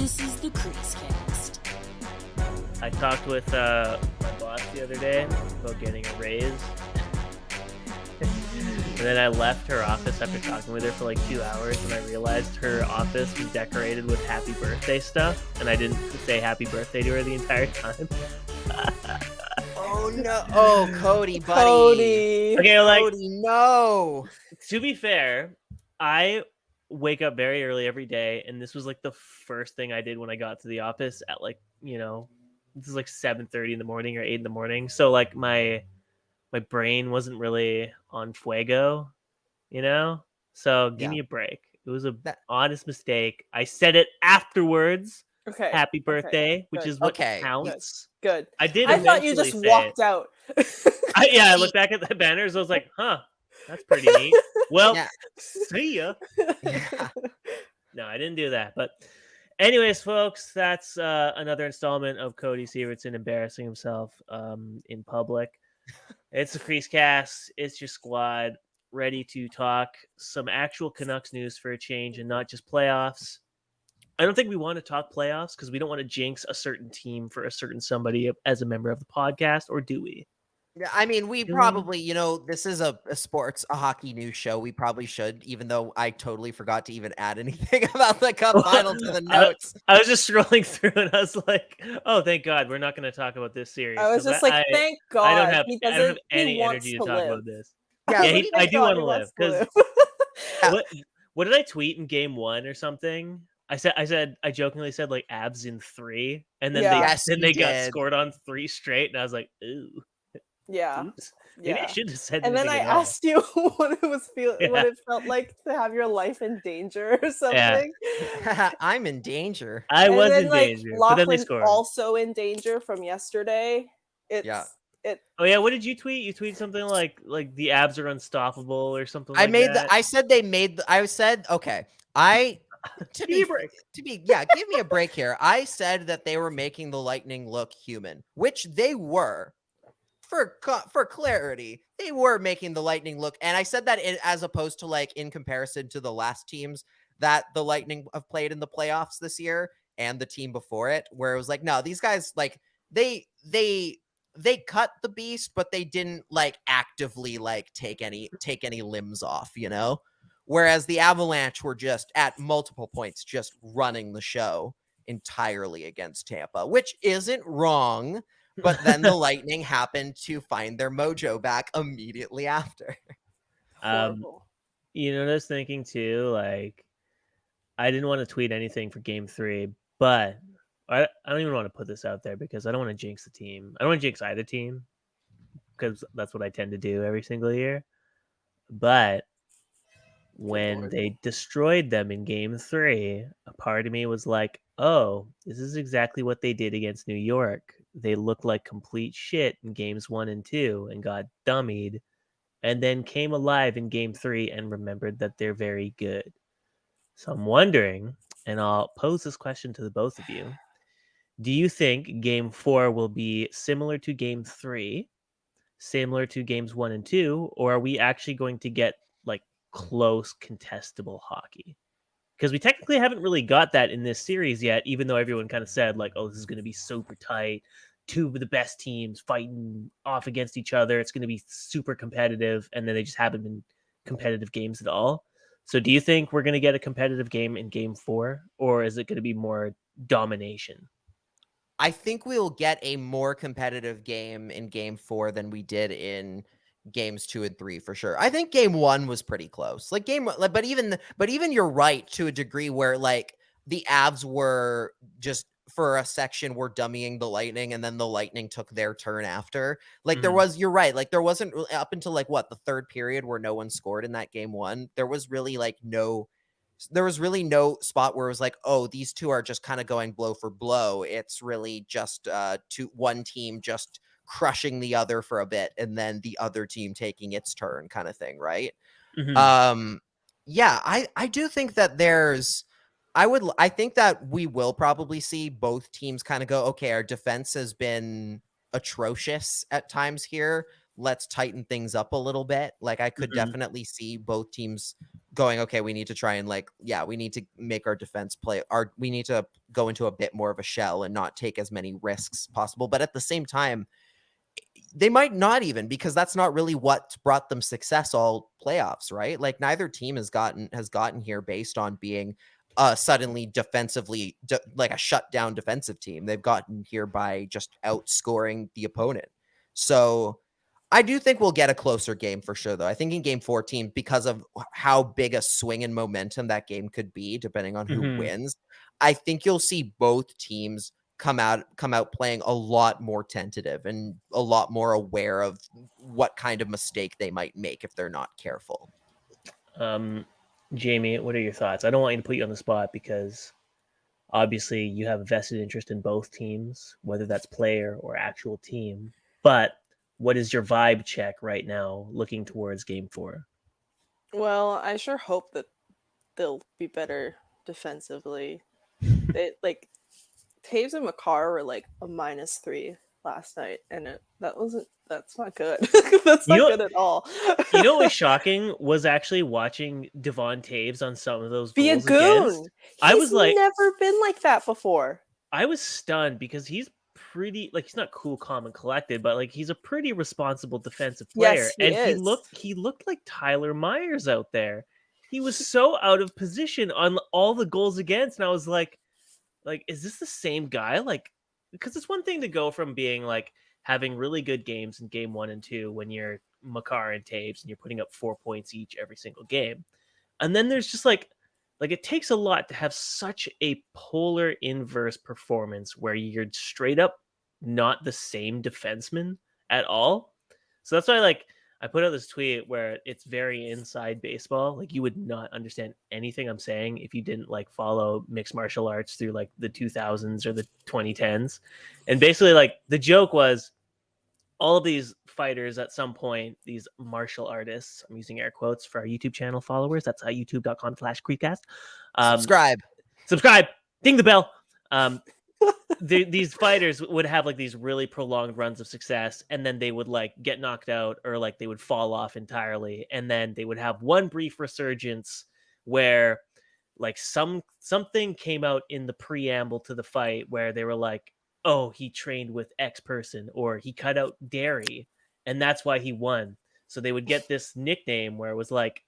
This is the CreaseCast. I talked with my boss the other day about getting a raise. And then I left her office after talking with her for like 2 hours, and I realized her office was decorated with happy birthday stuff, and I didn't say happy birthday to her the entire time. Oh no! Oh, Cody, buddy. Cody. Okay, like, Cody, no. to be fair, I wake up very early every day, and this was like the first thing I did when I got to the office at like, this is like 7:30 in the morning or 8 in the morning. So like my brain wasn't really on fuego, So give me a break. It was a honest mistake. I said it afterwards. Okay. Happy birthday, which is what Okay. counts. Good. I did. I thought you eventually just say walked it. out. I looked back at the banners. I was like, huh, that's pretty neat. Well, see ya. Yeah. No, I didn't do that. But anyways, folks, that's another installment of Cody Sievertson embarrassing himself in public. It's the CreaseCast. It's your squad ready to talk some actual Canucks news for a change and not just playoffs. I don't think we want to talk playoffs because we don't want to jinx a certain team for a certain somebody as a member of the podcast, or do we? Yeah, I mean, we probably, this is a hockey news show. We probably should, even though I totally forgot to even add anything about the Cup final to the notes. I was just scrolling through and I was like, oh, thank God, we're not going to talk about this series. I was just like, thank God. I don't have any energy to talk about this. Yeah, I do want to live. Because what did I tweet in game 1 or something? I jokingly said like abs in 3, and then they got scored on 3 straight, and I was like, ooh. Yeah. Oops. Maybe I should have said. And then I asked you what it felt like to have your life in danger or something. Yeah. I'm in danger. I was in danger, but then they scored. Also in danger from yesterday. Oh yeah, what did you tweet? You tweeted something like the abs are unstoppable or something. I said okay. Give me a break here. I said that they were making the Lightning look human, which they were. For clarity, they were making the Lightning look, and I said that as opposed to like in comparison to the last teams that the Lightning have played in the playoffs this year and the team before it, where it was like, no, these guys like they cut the beast, but they didn't like actively like take any limbs off, Whereas the Avalanche were just at multiple points just running the show entirely against Tampa, which isn't wrong. But then the Lightning happened to find their mojo back immediately after. I was thinking too, like, I didn't want to tweet anything for game 3, but I don't even want to put this out there because I don't want to jinx the team. I don't want to jinx either team because that's what I tend to do every single year. But when they destroyed them in game 3, a part of me was like, oh, this is exactly what they did against New York. They looked like complete shit in games 1 and 2 and got dummied, and then came alive in game 3 and remembered that they're very good. So I'm wondering, and I'll pose this question to the both of you. Do you think game 4 will be similar to game 3, similar to games 1 and 2, or are we actually going to get like close contestable hockey? Because we technically haven't really got that in this series yet, even though everyone kind of said like, oh, this is going to be super tight. 2 of the best teams fighting off against each other. It's going to be super competitive. And then they just haven't been competitive games at all. So do you think we're going to get a competitive game in game 4, or is it going to be more domination? I think we'll get a more competitive game in game 4 than we did in games 2 and 3 for sure. I think game 1 was pretty close. But even you're right to a degree where like the Avs were just for a section were dummying the Lightning, and then the Lightning took their turn after. Like you're right. Like there wasn't up until like the third period where no one scored in that game 1. There was really no spot where it was like, oh, these two are just kind of going blow for blow. It's really just one team just crushing the other for a bit and then the other team taking its turn kind of thing, right? Mm-hmm. I do think that I think that we will probably see both teams kind of go, okay, our defense has been atrocious at times here. Let's tighten things up a little bit. Like I could definitely see both teams going, okay, we need to try and we need to make our defense we need to go into a bit more of a shell and not take as many risks possible. But at the same time, they might not even, because that's not really what brought them success all playoffs, right? Like neither team has gotten here based on being suddenly defensively like a shutdown defensive team. They've gotten here by just outscoring the opponent. So I do think we'll get a closer game for sure, though. I think in game 14, because of how big a swing in momentum that game could be, depending on who wins, I think you'll see both teams come out playing a lot more tentative and a lot more aware of what kind of mistake they might make if they're not careful. Jamie, what are your thoughts? I don't want you to put you on the spot because obviously you have a vested interest in both teams, whether that's player or actual team. But what is your vibe check right now looking towards game 4? Well, I sure hope that they'll be better defensively. Taves and Makar were like a -3 last night, and that's not good. That's not good at all. You know what was shocking was actually watching Devon Taves on some of those be a goals goon. Against. I was like, never been like that before. I was stunned because he's pretty, like, he's not cool, calm, and collected, but like he's a pretty responsible defensive player. Yes, he looked like Tyler Myers out there. He was so out of position on all the goals against, and I was like, is this the same guy? Like, because it's one thing to go from being like having really good games in game 1 and 2 when you're Makar and Taves and you're putting up 4 points each every single game. And then there's just like it takes a lot to have such a polar inverse performance where you're straight up not the same defenseman at all. So that's why I put out this tweet where it's very inside baseball. Like, you would not understand anything I'm saying if you didn't follow mixed martial arts through the 2000s or the 2010s. And basically the joke was all of these fighters at some point, these martial artists, I'm using air quotes for our YouTube channel followers. That's youtube.com/CreaseCast. Subscribe, ding the bell. These fighters would have these really prolonged runs of success, and then they would get knocked out or they would fall off entirely, and then they would have one brief resurgence where something came out in the preamble to the fight where they were like, oh, he trained with X person, or he cut out dairy and that's why he won. So they would get this nickname where it was like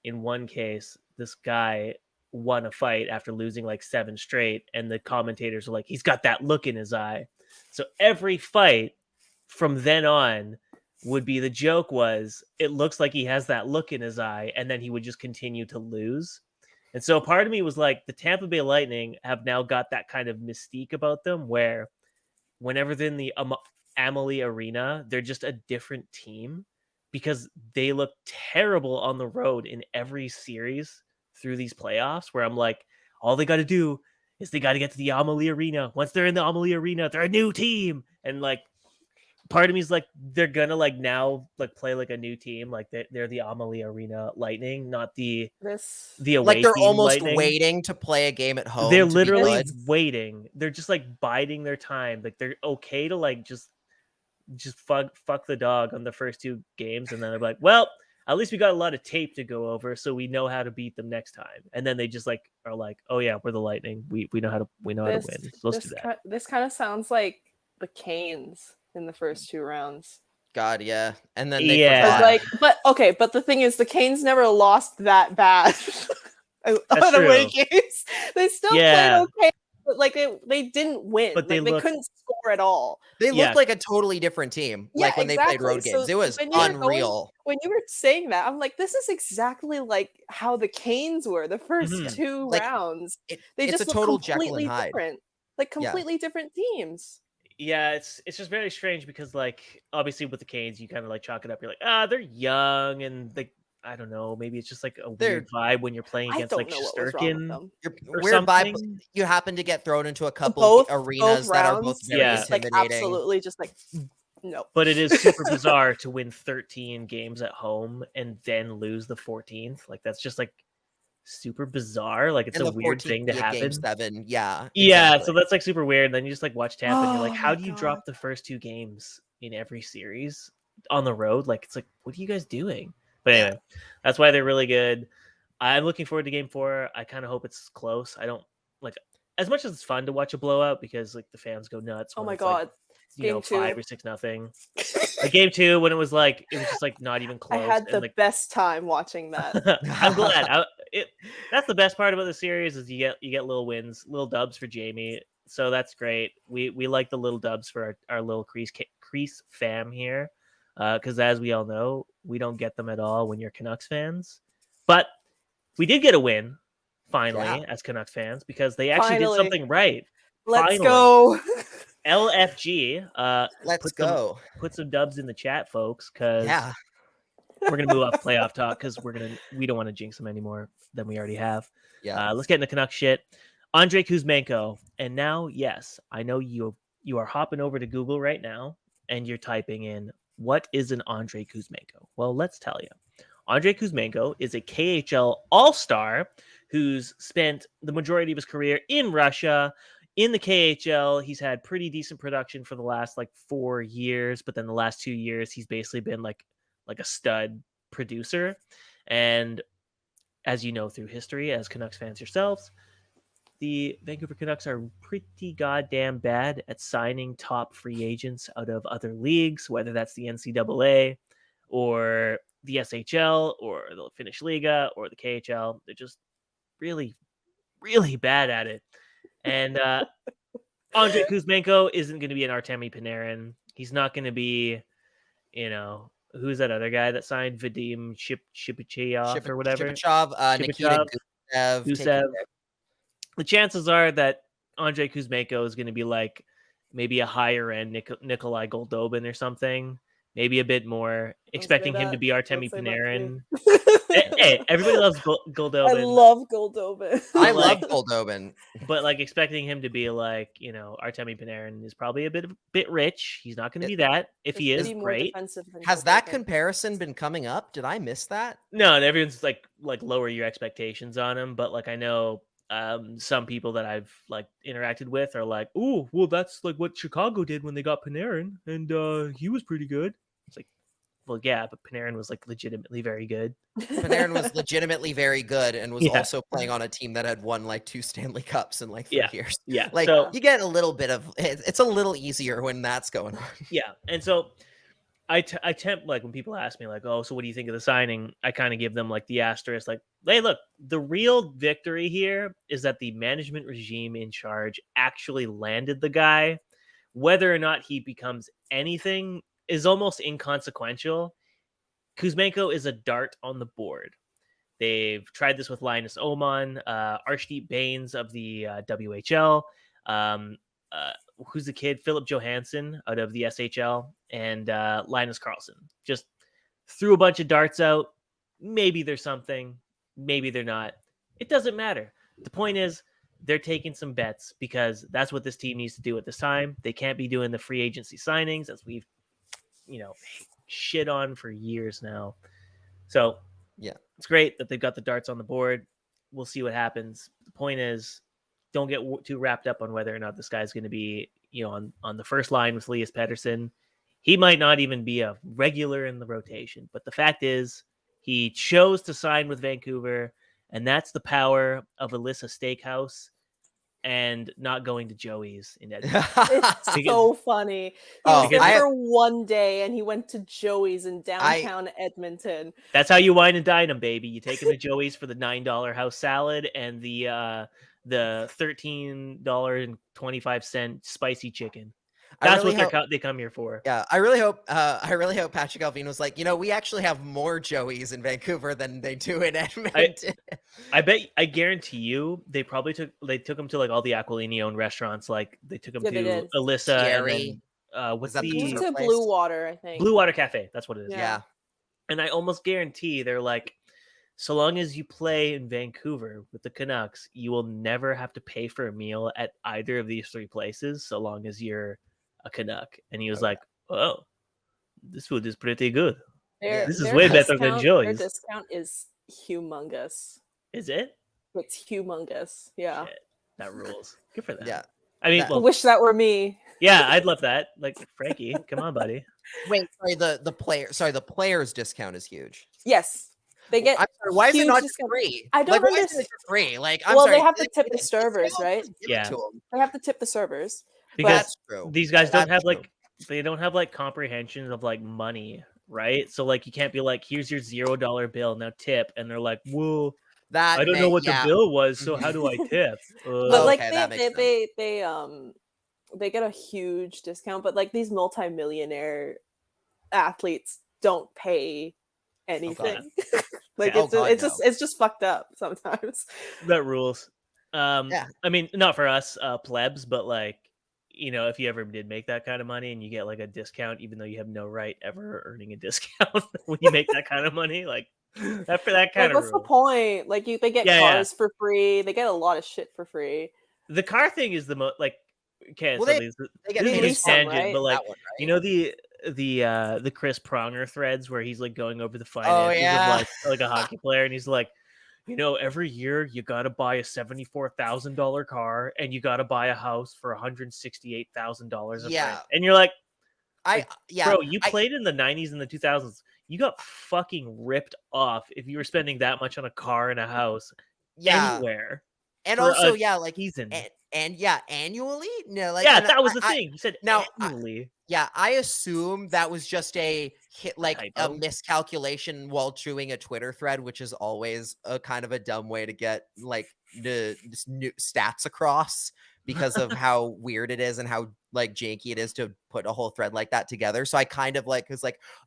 in one case, this guy won a fight after losing 7 straight, and the commentators were like, he's got that look in his eye. So every fight from then on would be, the joke was, it looks like he has that look in his eye, and then he would just continue to lose. And so part of me was like, the Tampa Bay Lightning have now got that kind of mystique about them where whenever they're in the Amalie Arena, they're just a different team because they look terrible on the road in every series through these playoffs, where I'm like, all they got to do is they got to get to the Amalie Arena. Once they're in the Amalie Arena, they're a new team. And part of me is they're gonna now play a new team, they're the Amalie Arena Lightning, not the away they're team almost Lightning. Waiting to play a game at home. They're literally waiting. They're just biding their time. They're okay to just fuck the dog on the first 2 games, and then they're like, well, at least we got a lot of tape to go over, so we know how to beat them next time. And then they just are like, oh yeah, we're the Lightning. We know how to win. So let's do that. This kind of sounds like the Canes in the first 2 rounds. God, yeah. And then they forgot. But the thing is, the Canes never lost that bad on away games. They still played okay, but they didn't win. But they couldn't score at all. They looked like a totally different team. When they played road games, it was unreal. When you were saying that, I'm like, this is exactly how the Canes were the first 2 rounds. They just a total Jekyll and Hyde. Different. Completely different teams. Yeah, it's just very strange because obviously with the Canes, you kind of chalk it up. You're like, they're young, and I don't know, maybe it's just a weird vibe when you're playing against Shesterkin. Weird vibe. You happen to get thrown into a couple arenas that are both very intimidating. Absolutely, just no. But it is super bizarre to win 13 games at home and then lose the 14th. That's just super bizarre. It's a weird thing to happen. Game 7, yeah. Yeah, exactly. So that's super weird. And then you just watch Tampa and you're like, how do you drop the first 2 games in every series on the road? It's what are you guys doing? But anyway, that's why they're really good. I'm looking forward to Game 4. I kind of hope it's close. I don't like as much as it's fun to watch a blowout because like the fans go nuts. Oh my god, Game 2. 5 or 6-0. Like Game 2 when it was like it was just like not even close. I had the like, best time watching that. I'm glad. That's the best part about the series is you get little wins, little dubs for Jamie. So that's great. We like the little dubs for our little Crease fam here, because as we all know, we don't get them at all when you're Canucks fans. But we did get a win finally as Canucks fans because they actually did something right. Let's go. LFG. Let's go. Put some dubs in the chat, folks, because we're gonna move off playoff talk because we don't want to jinx them any more than we already have. Yeah. Let's get into Canucks shit. Andrey Kuzmenko, and now yes, I know you are hopping over to Google right now and you're typing in what is an Andrey Kuzmenko. Well, let's tell you. Andrey Kuzmenko is a KHL All-Star who's spent the majority of his career in Russia. In the KHL, he's had pretty decent production for the last 4 years, but then the last 2 years, he's basically been like a stud producer. And as you know through history, as Canucks fans yourselves, the Vancouver Canucks are pretty goddamn bad at signing top free agents out of other leagues, whether that's the NCAA or the SHL or the Finnish Liga or the KHL. They're just really, really bad at it. And Andrey Kuzmenko isn't going to be an Artemi Panarin. He's not going to be, who's that other guy that signed Vadim Shipachev or whatever? Nikita Gusev. The chances are that Andrey Kuzmenko is going to be like maybe a higher end Nikolai Goldobin or something. Maybe a bit more, expecting him to be Artemi Panarin. Hey, everybody loves Goldobin. I love Goldobin. I love Goldobin. But expecting him to be Artemi Panarin is probably a bit rich. He's not going to be that. If he is, great. Has that comparison been coming up? Did I miss that? No, everyone's like lower your expectations on him. But I know some people that I've interacted with are like, oh, well, that's what Chicago did when they got Panarin, and he was pretty good. It's like, well, yeah, but Panarin was legitimately very good. Panarin was legitimately very good and was also playing on a team that had won 2 Stanley Cups in 3 years. Yeah, so you get a little bit of it's a little easier when that's going on. Yeah, and so I tempt when people ask me oh, so what do you think of the signing? I kind of give them the asterisk, hey, look, the real victory here is that the management regime in charge actually landed the guy. Whether or not he becomes anything is almost inconsequential. Kuzmenko is a dart on the board. They've tried this with Linus Oman, Arshdeep Bains of the WHL, who's the kid? Philip Johansson out of the SHL, and Linus Karlsson. Just threw a bunch of darts out. Maybe there's something. Maybe they're not. It doesn't matter. The point is they're taking some bets because that's what this team needs to do at this time. They can't be doing the free agency signings as we've, shit on for years now. So yeah, it's great that they've got the darts on the board. We'll see what happens. The point is, don't get too wrapped up on whether or not this guy's going to be, on the first line with Elias Pettersson. He might not even be a regular in the rotation, but the fact is he chose to sign with Vancouver, and that's the power of Alyssa Steakhouse and not going to Joey's in Edmonton. It's so funny. He was there for one day, and he went to Joey's in downtown Edmonton. That's how you wine and dine them, baby. You take him to Joey's for the $9 house salad and the $13.25 spicy chicken. That's what they come here for. Yeah, I really hope Patrick Alvin was we actually have more Joeys in Vancouver than they do in Edmonton. I guarantee you they probably took him to all the Aquilini owned restaurants. They took him to Alyssa. Scary. And then, what's that to Blue Water, I think. Blue Water Cafe. That's what it is. Yeah. And I almost guarantee they're so long as you play in Vancouver with the Canucks, you will never have to pay for a meal at either of these 3 places, so long as you're a Canuck. And he was oh, this food is pretty good. This is way better than Joey's. Their discount is humongous. Is it? It's humongous. Yeah. Shit, that rules. Good for them. Yeah. I mean, I wish that were me. Yeah, I'd love that. Frankie, come on, buddy. Wait, sorry, the player's discount is huge. Yes. They get I'm sorry, why is it not just discount. free? I don't Why understand. isn't it just free? I'm well, sorry. they have to tip the servers, right? Yeah. They have to tip the servers. Because that's true. These guys don't have they don't have comprehensions of money, right? So you can't be like, here's your $0 bill, now tip, and they're like, whoa, I don't know what the bill was, so how do I tip? But they get a huge discount, but these multimillionaire athletes don't pay anything. It's just fucked up sometimes. That rules. I mean, not for us plebs, but if you ever did make that kind of money and you get a discount, even though you have no right ever earning a discount when you make that kind of money, that kind of what's the point? They get cars for free. They get a lot of shit for free. The car thing is the most okay. Well, so they get this is tangent, right? but one, right? you know the Chris Pronger threads where he's going over the finances of a hockey player, and he's like, every year you got to buy a $74,000 car and you got to buy a house for $168,000. Yeah. And you're like, bro, you I played in the 90s and the 2000s. You got fucking ripped off if you were spending that much on a car and a house anywhere. And also, season. Annually? No, that was the thing. You said annually. I assume that was just a miscalculation while chewing a Twitter thread, which is always a kind of a dumb way to get the new stats across because of how weird it is and how janky it is to put a whole thread like that together. So I kind of was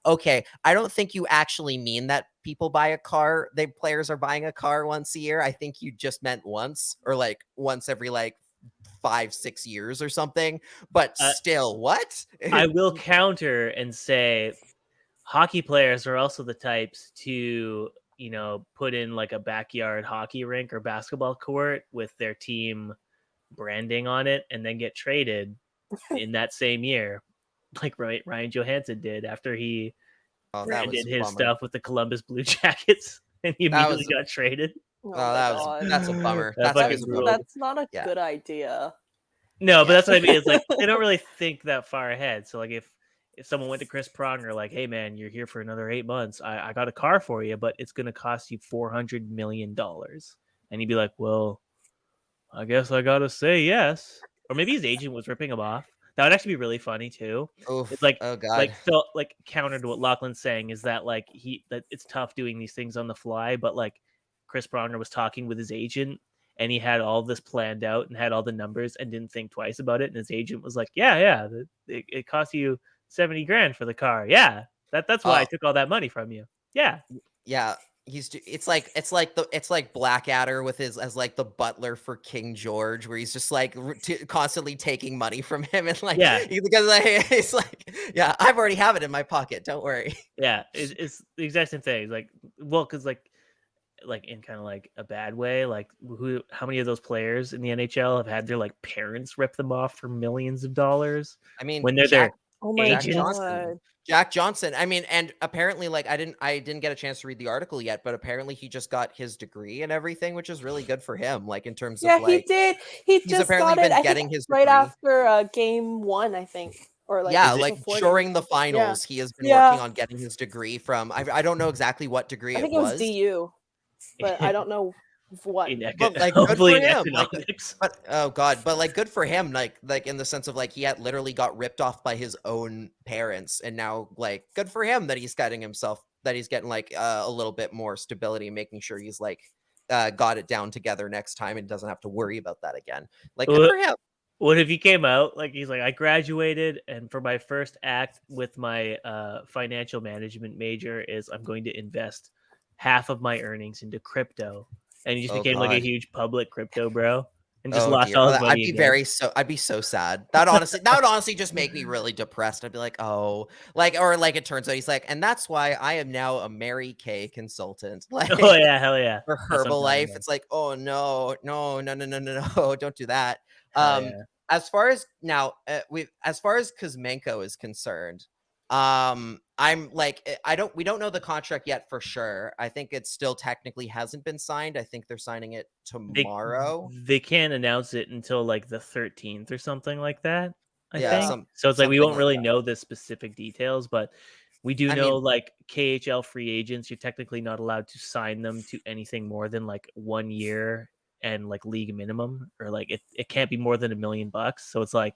okay, I don't think you actually mean that people buy a car. Players are buying a car once a year. I think you just meant once or once every 5-6 years or something, but still, what? I will counter and say hockey players are also the types to, put in a backyard hockey rink or basketball court with their team branding on it and then get traded in that same year, like Ryan Johansson did after he branded his stuff with the Columbus Blue Jackets and he immediately got traded. That's a bummer. That's not a good idea. No, but that's what I mean. It's they don't really think that far ahead. So if someone went to Chris Pronger, hey man, you're here for another 8 months. I got a car for you, but it's gonna cost you $400 million. And he'd be like, well, I guess I gotta say yes. Or maybe his agent was ripping him off. That would actually be really funny too. Oof. It's oh god. Counter to what Lachlan's saying is that that it's tough doing these things on the fly, but Chris Pronger was talking with his agent and he had all this planned out and had all the numbers and didn't think twice about it. And his agent was like, yeah, it cost you $70,000 for the car. Yeah, that's why I took all that money from you. Yeah. It's like Blackadder with his as the butler for King George, where he's just constantly taking money from him and he's I've already have it in my pocket. Don't worry. Yeah, it's the exact same thing. Because in kind of a bad way. How many of those players in the NHL have had their parents rip them off for millions of dollars? I mean, when they're their agents. Jack Johnson. I mean, and apparently, I didn't get a chance to read the article yet, but apparently he just got his degree and everything, which is really good for him. In terms of he did. He's just apparently got it. been getting his right degree. after game 1, I think, or during the finals, he has been working on getting his degree from. I don't know exactly what degree I think it was DU, but I don't know what. But good for him. But oh god, but good for him. In the sense of he had literally got ripped off by his own parents, and now good for him that he's getting a little bit more stability, making sure he's got it down together next time and doesn't have to worry about that again. Good for him. What if he came out he's I graduated and for my first act with my financial management major is I'm going to invest half of my earnings into crypto, and he just became a huge public crypto bro and just lost all his money. I'd be so sad. That would honestly just make me really depressed. I'd be like, oh, it turns out he's and that's why I am now a Mary Kay consultant. Oh yeah, hell yeah. For Herbalife, it's oh no, don't do that. As far as now, as far as Kuzmenko is concerned, we don't know the contract yet for sure. I think it still technically hasn't been signed. I think they're signing it tomorrow. They can't announce it until the 13th or something like that. I think. So it's like we won't really know the specific details, but we do know like KHL free agents, you're technically not allowed to sign them to anything more than like 1 year and like league minimum, or like it can't be more than $1 million. So it's like,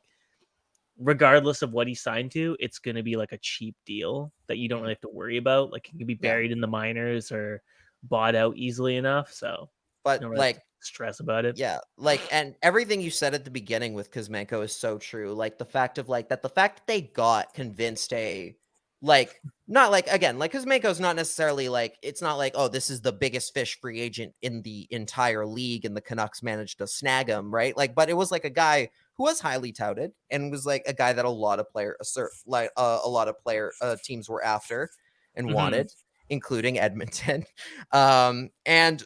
regardless of what he signed to, it's going to be like a cheap deal that you don't really have to worry about. Like, it can be buried in the minors or bought out easily enough. So, but like, stress about it. Yeah, like, and everything you said at the beginning with Kuzmenko is so true. Like the fact that they got convinced not like, again, like Kuzmenko's not necessarily like, it's not like, oh, this is the biggest fish free agent in the entire league and the Canucks managed to snag him, right? Like, but it was like a guy who was highly touted and was like a guy that a lot of teams were after and wanted, including Edmonton. And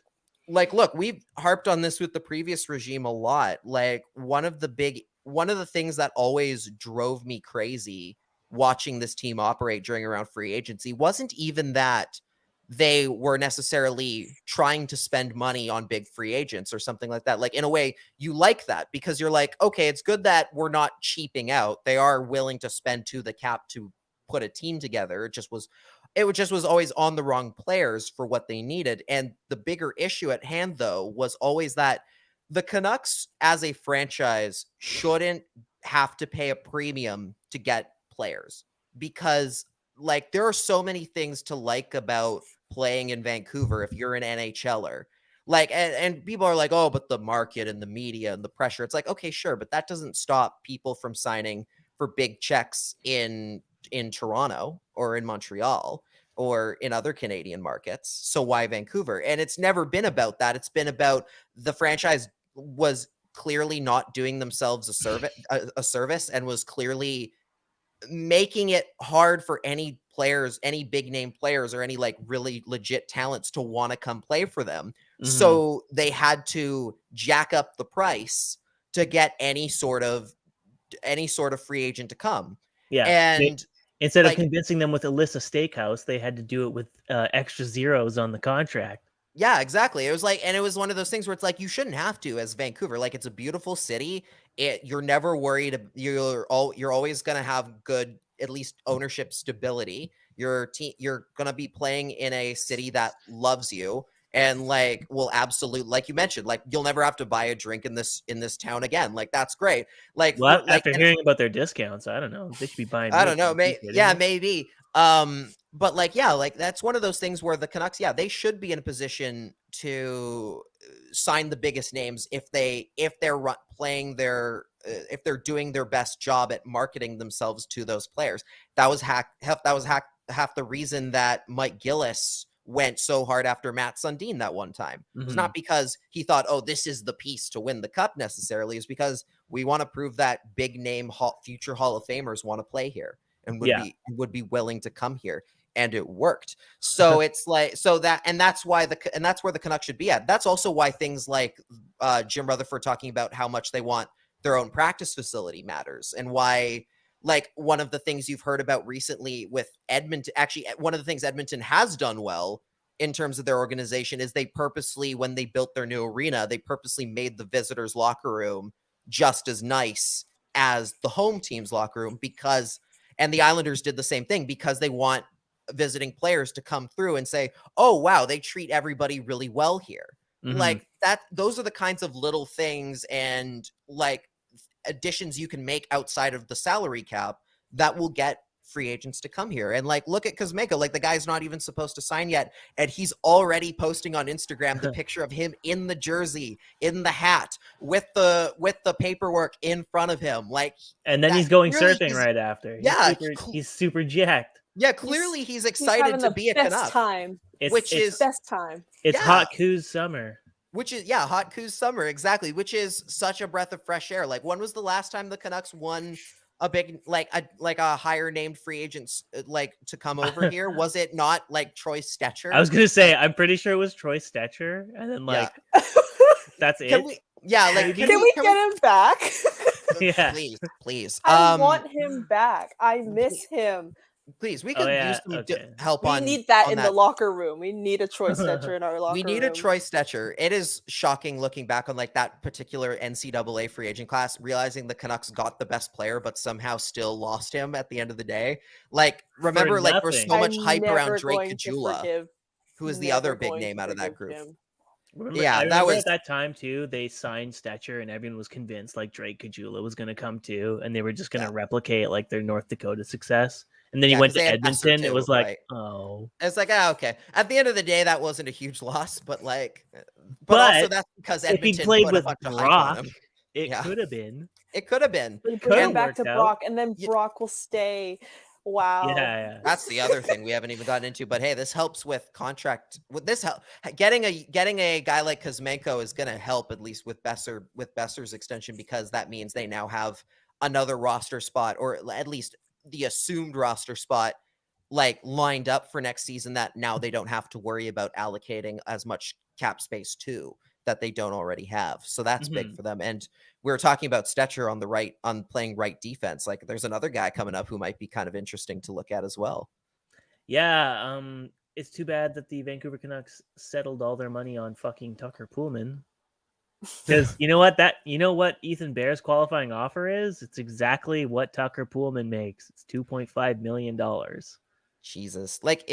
like, look, we've harped on this with the previous regime a lot. Like, one of the things that always drove me crazy watching this team operate during around free agency wasn't even that they were necessarily trying to spend money on big free agents or something like that. Like, in a way, you like that because you're like, okay, it's good that we're not cheaping out. They are willing to spend to the cap to put a team together. It just was always on the wrong players for what they needed. And the bigger issue at hand, though, was always that the Canucks as a franchise shouldn't have to pay a premium to get players, because like there are so many things to like about playing in Vancouver if you're an NHLer. Like, and people are like, oh, but the market and the media and the pressure. It's like, okay, sure, but that doesn't stop people from signing for big checks in Toronto or in Montreal or in other Canadian markets. So why Vancouver? And it's never been about that. It's been about the franchise was clearly not doing themselves a service and was clearly making it hard for any players, any big name players or any like really legit talents to want to come play for them. So they had to jack up the price to get any sort of free agent to come. Yeah. And instead of convincing them with Alyssa Steakhouse, they had to do it with extra zeros on the contract. Yeah, exactly. It was like, and it was one of those things where it's like, you shouldn't have to as Vancouver. Like, it's a beautiful city. You're never worried. You're always going to have good, at least ownership stability. You're going to be playing in a city that loves you and like will absolutely, like you mentioned, like you'll never have to buy a drink in this town again. Like, that's great. Like, after hearing about their discounts, I don't know. They should be buying. I don't know. Maybe. But like, yeah, like that's one of those things where the Canucks, they should be in a position to sign the biggest names if they're doing their best job at marketing themselves to those players. That was half the reason that Mike Gillis went so hard after Matt Sundin that one time. It's not because he thought, oh, this is the piece to win the cup necessarily. It's because we want to prove that big name future Hall of Famers want to play here and would be willing to come here. And it worked. So it's like, that's where the Canucks should be at. That's also why things like Jim Rutherford talking about how much they want their own practice facility matters, and why, like, one of the things you've heard about recently with Edmonton, actually, one of the things Edmonton has done well in terms of their organization is they purposely, when they built their new arena, they purposely made the visitors' locker room just as nice as the home team's locker room, and the Islanders did the same thing because they want visiting players to come through and say, oh, wow, they treat everybody really well here. Like that, those are the kinds of little things and like additions you can make outside of the salary cap that will get free agents to come here. And like, look at Kuzmenko, like the guy's not even supposed to sign yet, and he's already posting on Instagram the picture of him in the jersey, in the hat, with the paperwork in front of him. Like, and then he's going surfing right after. He's super jacked. Yeah, clearly he's excited to be a Canuck. It's best time. It's hot Kuz summer. Hot Kuz summer, exactly, which is such a breath of fresh air. Like, when was the last time the Canucks won a big, like a higher named free agent, like, to come over here? Was it not like Troy Stecher? I was going to say, I'm pretty sure it was Troy Stecher. And then that's it. Can we get him back? Please. I want him back. I miss him. Please, we could use some help we on. We need that on in the locker room. We need a Troy Stetcher in our locker room. We need a Troy Stetcher. It is shocking looking back on like that particular NCAA free agent class, realizing the Canucks got the best player, but somehow still lost him at the end of the day. Like, remember, like there's so much hype around Drake Kajula, who is the other big name out of that group. I remember at that time too, they signed Stetcher and everyone was convinced like Drake Kajula was going to come too, and they were just going to replicate like their North Dakota success. And then he went to Edmonton. Too, it was like, oh, it's like, okay. At the end of the day, that wasn't a huge loss, but like, but also that's because Edmonton if he played with Brock, it could have been. It could have been. We bring him back to Brock, and then Brock will stay. Wow. Yeah. That's the other thing we haven't even gotten into. But hey, this helps with contract. With this help, getting a guy like Kuzmenko is going to help at least with Besser's extension, because that means they now have another roster spot, or at least the assumed roster spot, like lined up for next season, that now they don't have to worry about allocating as much cap space to, that they don't already have. So that's big for them. And we were talking about Stetcher on playing right defense. Like there's another guy coming up who might be kind of interesting to look at as well. Yeah. It's too bad that the Vancouver Canucks settled all their money on fucking Tucker Poolman. Because you know what Ethan Bear's qualifying offer is? It's exactly what Tucker Poolman makes. It's $2.5 million. Jesus. Like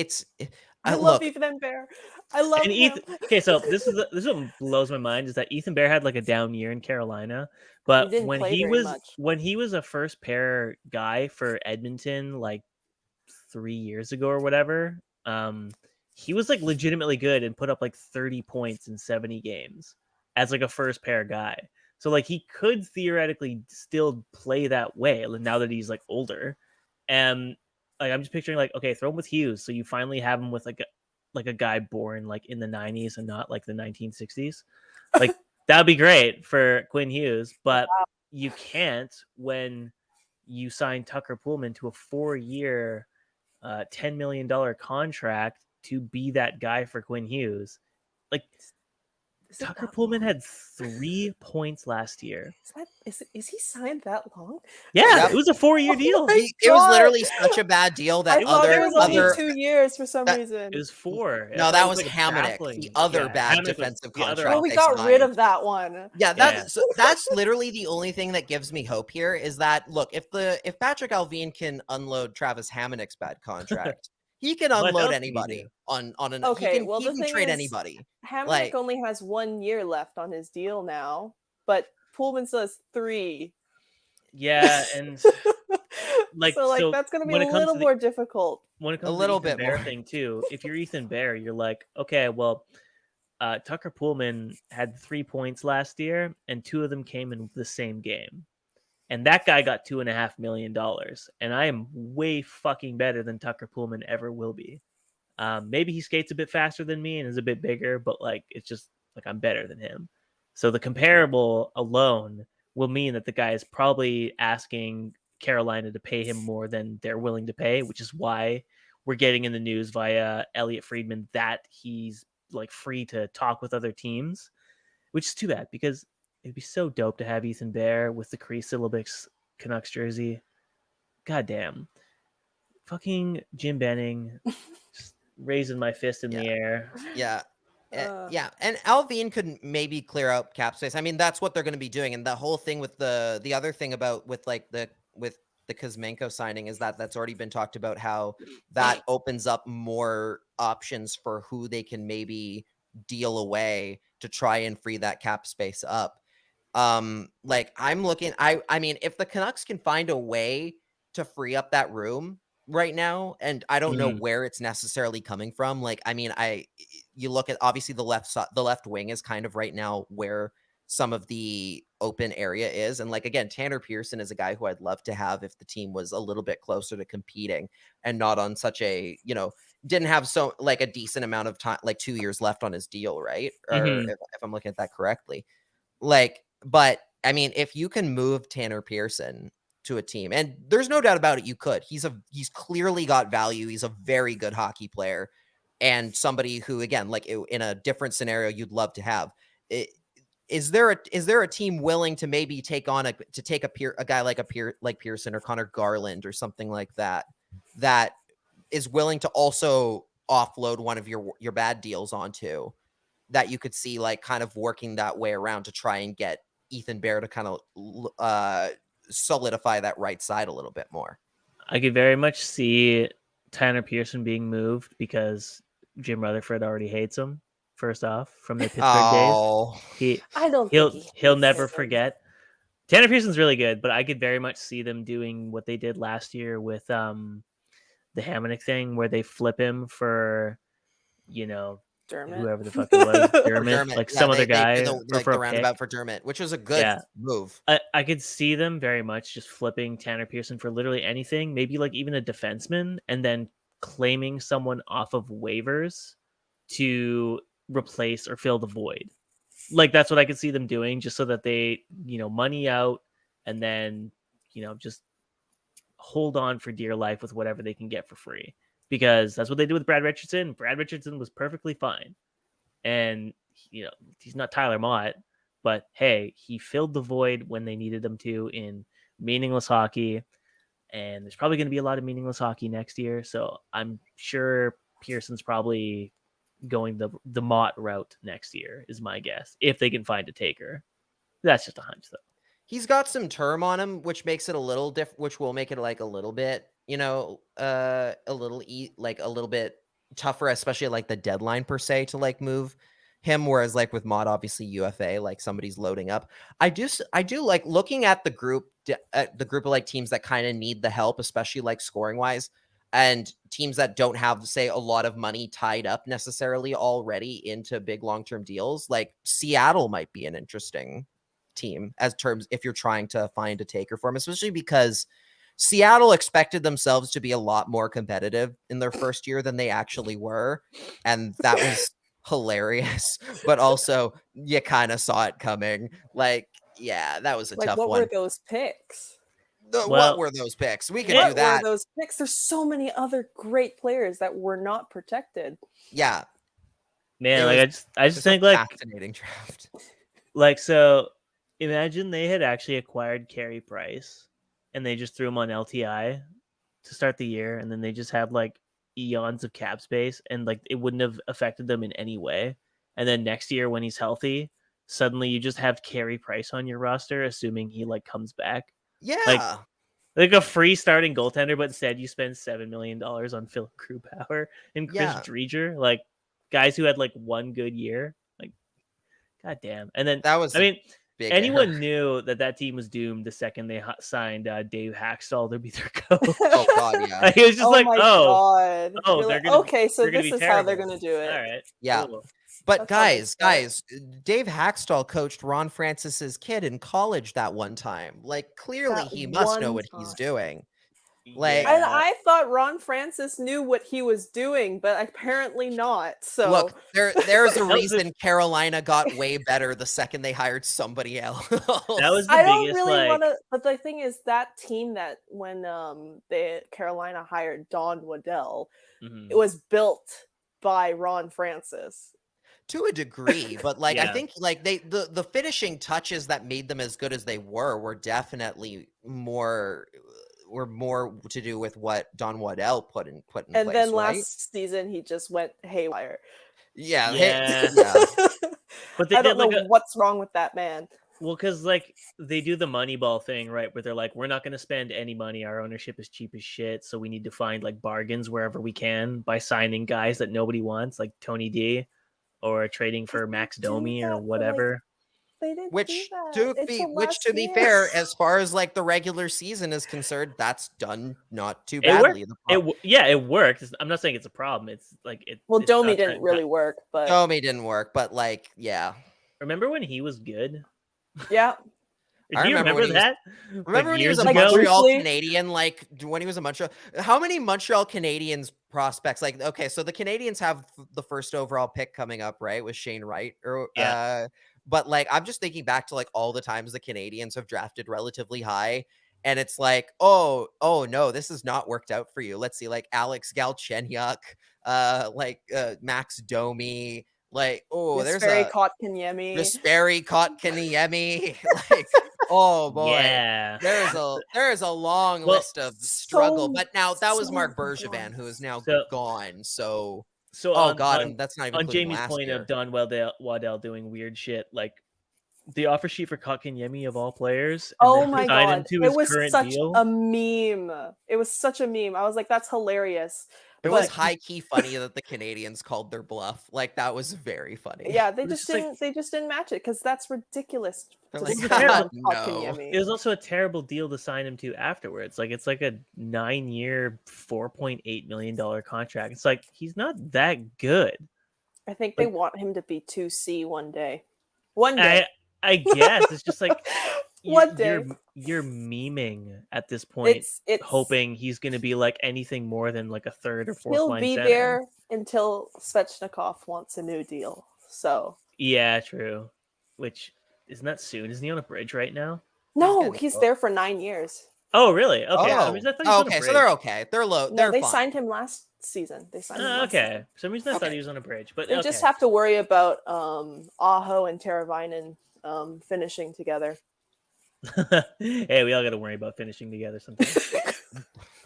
I love Ethan Bear. I love him. Okay, so this is what blows my mind, is that Ethan Bear had like a down year in Carolina, but when he was a first pair guy for Edmonton like 3 years ago or whatever, he was like legitimately good and put up like 30 points in 70 games as like a first pair guy. So like he could theoretically still play that way now that he's like older. And like I'm just picturing like, okay, throw him with Hughes, so you finally have him with like a guy born like in the 90s and not like the 1960s. Like that'd be great for Quinn Hughes, but you can't when you sign Tucker Poolman to a 4-year $10 million contract to be that guy for Quinn Hughes. Like Tucker Poolman had 3 points last year. Is he signed that long? Yeah, it was a 4-year deal. It was literally such a bad deal that it was only 2 years for some reason. It was 4. No, that was like Hamonic, the other bad defensive contract. We got rid of that one. Yeah, that's literally the only thing that gives me hope here, is that look, if Patrick Allvin can unload Travis Hamonic's bad contract, he can unload anybody on an. Okay, he can trade anybody. Hamonic only has 1 year left on his deal now, but Poolman still has 3. Yeah, and so that's going to be a little more difficult. When it comes to the Ethan Bear thing too, if you're Ethan Bear, you're like, okay, well, Tucker Poolman had 3 points last year, and 2 of them came in the same game. And that guy got $2.5 million. And I am way fucking better than Tucker Poolman ever will be. Maybe he skates a bit faster than me and is a bit bigger, but like it's just like I'm better than him. So the comparable alone will mean that the guy is probably asking Carolina to pay him more than they're willing to pay, which is why we're getting in the news via Elliot Friedman that he's like free to talk with other teams, which is too bad, because it'd be so dope to have Ethan Bear with the CreaseCast Canucks jersey. God damn. Fucking Jim Benning. Just raising my fist in the air. Yeah. And Allvin could maybe clear out cap space. I mean, that's what they're going to be doing. And the whole thing with the other thing about with the Kuzmenko signing is that that's already been talked about, how that opens up more options for who they can maybe deal away to try and free that cap space up. Like I'm looking, I mean, if the Canucks can find a way to free up that room right now, and I don't know where it's necessarily coming from. Like, I mean, you look at obviously the left wing is kind of right now where some of the open area is. And like, again, Tanner Pearson is a guy who I'd love to have if the team was a little bit closer to competing and not on such a, didn't have so like a decent amount of time, like 2 years left on his deal. Right. Or if I'm looking at that correctly, like, but I mean, if you can move Tanner Pearson to a team, and there's no doubt about it, you could, he's clearly got value. He's a very good hockey player and somebody who, again, like in a different scenario, you'd love to have. Is there a team willing to maybe take on a guy like Pearson or Connor Garland or something like that is willing to also offload one of your bad deals onto, that you could see like kind of working that way around to try and get Ethan Bear to kind of solidify that right side a little bit more. I could very much see Tanner Pearson being moved because Jim Rutherford already hates him. First off, from the Pittsburgh days, he'll never forget. Tanner Pearson's really good, but I could very much see them doing what they did last year with the Hamonic thing, where they flip him for, Dermott. Whoever the fuck it was, Dermott, like some other guy, the roundabout for Dermott, which was a good move. I could see them very much just flipping Tanner Pearson for literally anything, maybe like even a defenseman, and then claiming someone off of waivers to replace or fill the void. Like that's what I could see them doing, just so that they, money out, and then, just hold on for dear life with whatever they can get for free. Because that's what they did with Brad Richardson. Brad Richardson was perfectly fine. And, he's not Tyler Mott, but hey, he filled the void when they needed him to in meaningless hockey. And there's probably going to be a lot of meaningless hockey next year. So I'm sure Pearson's probably going the Mott route next year, is my guess, if they can find a taker. That's just a hunch, though. He's got some term on him, which makes it a little different, which will make it like a little bit, a little bit tougher, especially like the deadline per se to like move him. Whereas like with Mott, obviously UFA, like somebody's loading up. I do like looking at the group of like teams that kind of need the help, especially like scoring wise, and teams that don't have, say, a lot of money tied up necessarily already into big long-term deals. Like Seattle might be an interesting team as terms if you're trying to find a taker for him, especially because Seattle expected themselves to be a lot more competitive in their first year than they actually were, and that was hilarious. But also, you kind of saw it coming. Like, yeah, that was a tough one. What were those picks? What were those picks? We could do that. What were those picks? There's so many other great players that were not protected. Yeah, man. I just think like fascinating draft. Like, so imagine they had actually acquired Carey Price and they just threw him on LTI to start the year, and then they just had like eons of cap space, and like it wouldn't have affected them in any way. And then next year when he's healthy, suddenly you just have Carey Price on your roster, assuming he like comes back. Yeah. Like a free starting goaltender, but instead you spend $7 million on Phil Krupauer and Chris Dreger, like guys who had like one good year. Like, goddamn. And then that was, anyone knew that team was doomed the second they signed Dave Hackstall to be their coach. Oh God, yeah. He was just God. They're gonna, okay, so this is how they're gonna do it. All right, yeah. Cool. But guys, Dave Hackstall coached Ron Francis's kid in college that one time. Like, clearly he must know what he's doing. Like, and I thought Ron Francis knew what he was doing, but apparently not. So look, there's a reason Carolina got way better the second they hired somebody else. That was the I biggest, don't really want to, but the thing is that team that when Carolina hired Don Waddell, it was built by Ron Francis. To a degree, but like I think like the finishing touches that made them as good as they were definitely more to do with what Don Waddell put in place. And then last season he just went haywire. Yeah. But I don't know what's wrong with that man. Well, because like they do the Moneyball thing, right? Where they're like, we're not going to spend any money. Our ownership is cheap as shit, so we need to find like bargains wherever we can by signing guys that nobody wants, like Tony D. Or trading for Max Domi or whatever. Which to be fair, as far as like the regular season is concerned, that's done not too badly. It worked. I'm not saying it's a problem. It's like it. Well, Domi didn't really work, but Domi didn't work, but like, yeah. Remember when he was good? Yeah. Do you remember that? Remember when he was a Montreal Canadian? Like when he was a Montreal, how many Montreal Canadiens prospects? Like, okay, so the Canadians have the first overall pick coming up, right? With Shane Wright, but like I'm just thinking back to like all the times the Canadians have drafted relatively high, and it's like, oh no, this has not worked out for you. Let's see, like Alex Galchenyuk, Max Domi. Like, oh, there's Sperry a Kotkaniemi. the Sperry Kotkaniemi. Like, oh boy, Yeah. there is a long list of struggle. But now that was Mark so Bergevin, who is now gone. So oh god, on, and that's not even on Jamie's last point year. of Don Waddell doing weird shit. Like the offer sheet for Kotkaniemi of all players. Oh my god, it was such a meme. It was such a meme. I was like, that's hilarious. It was high key funny that the Canadians called their bluff. Like that was very funny. Yeah, they just didn't match it because that's ridiculous. Like, no. It was also a terrible deal to sign him to afterwards. Like it's like a 9-year, $4.8 million contract. It's like he's not that good. I think they want him to be 2C one day. One day. I guess it's just like one day you're memeing at this point, it's hoping he's going to be like anything more than like a third or fourth line center. He'll be there until Svechnikov wants a new deal. So yeah, true. Which isn't that soon? Isn't he on a bridge right now? No, he's there for 9 years. Oh, really? Okay. Okay, so they're okay. They're low. No, they signed him last season. They signed him last season. For some reason I thought he was on a bridge, but they just have to worry about Aho and Teravainen finishing together. Hey, we all got to worry about finishing together sometimes.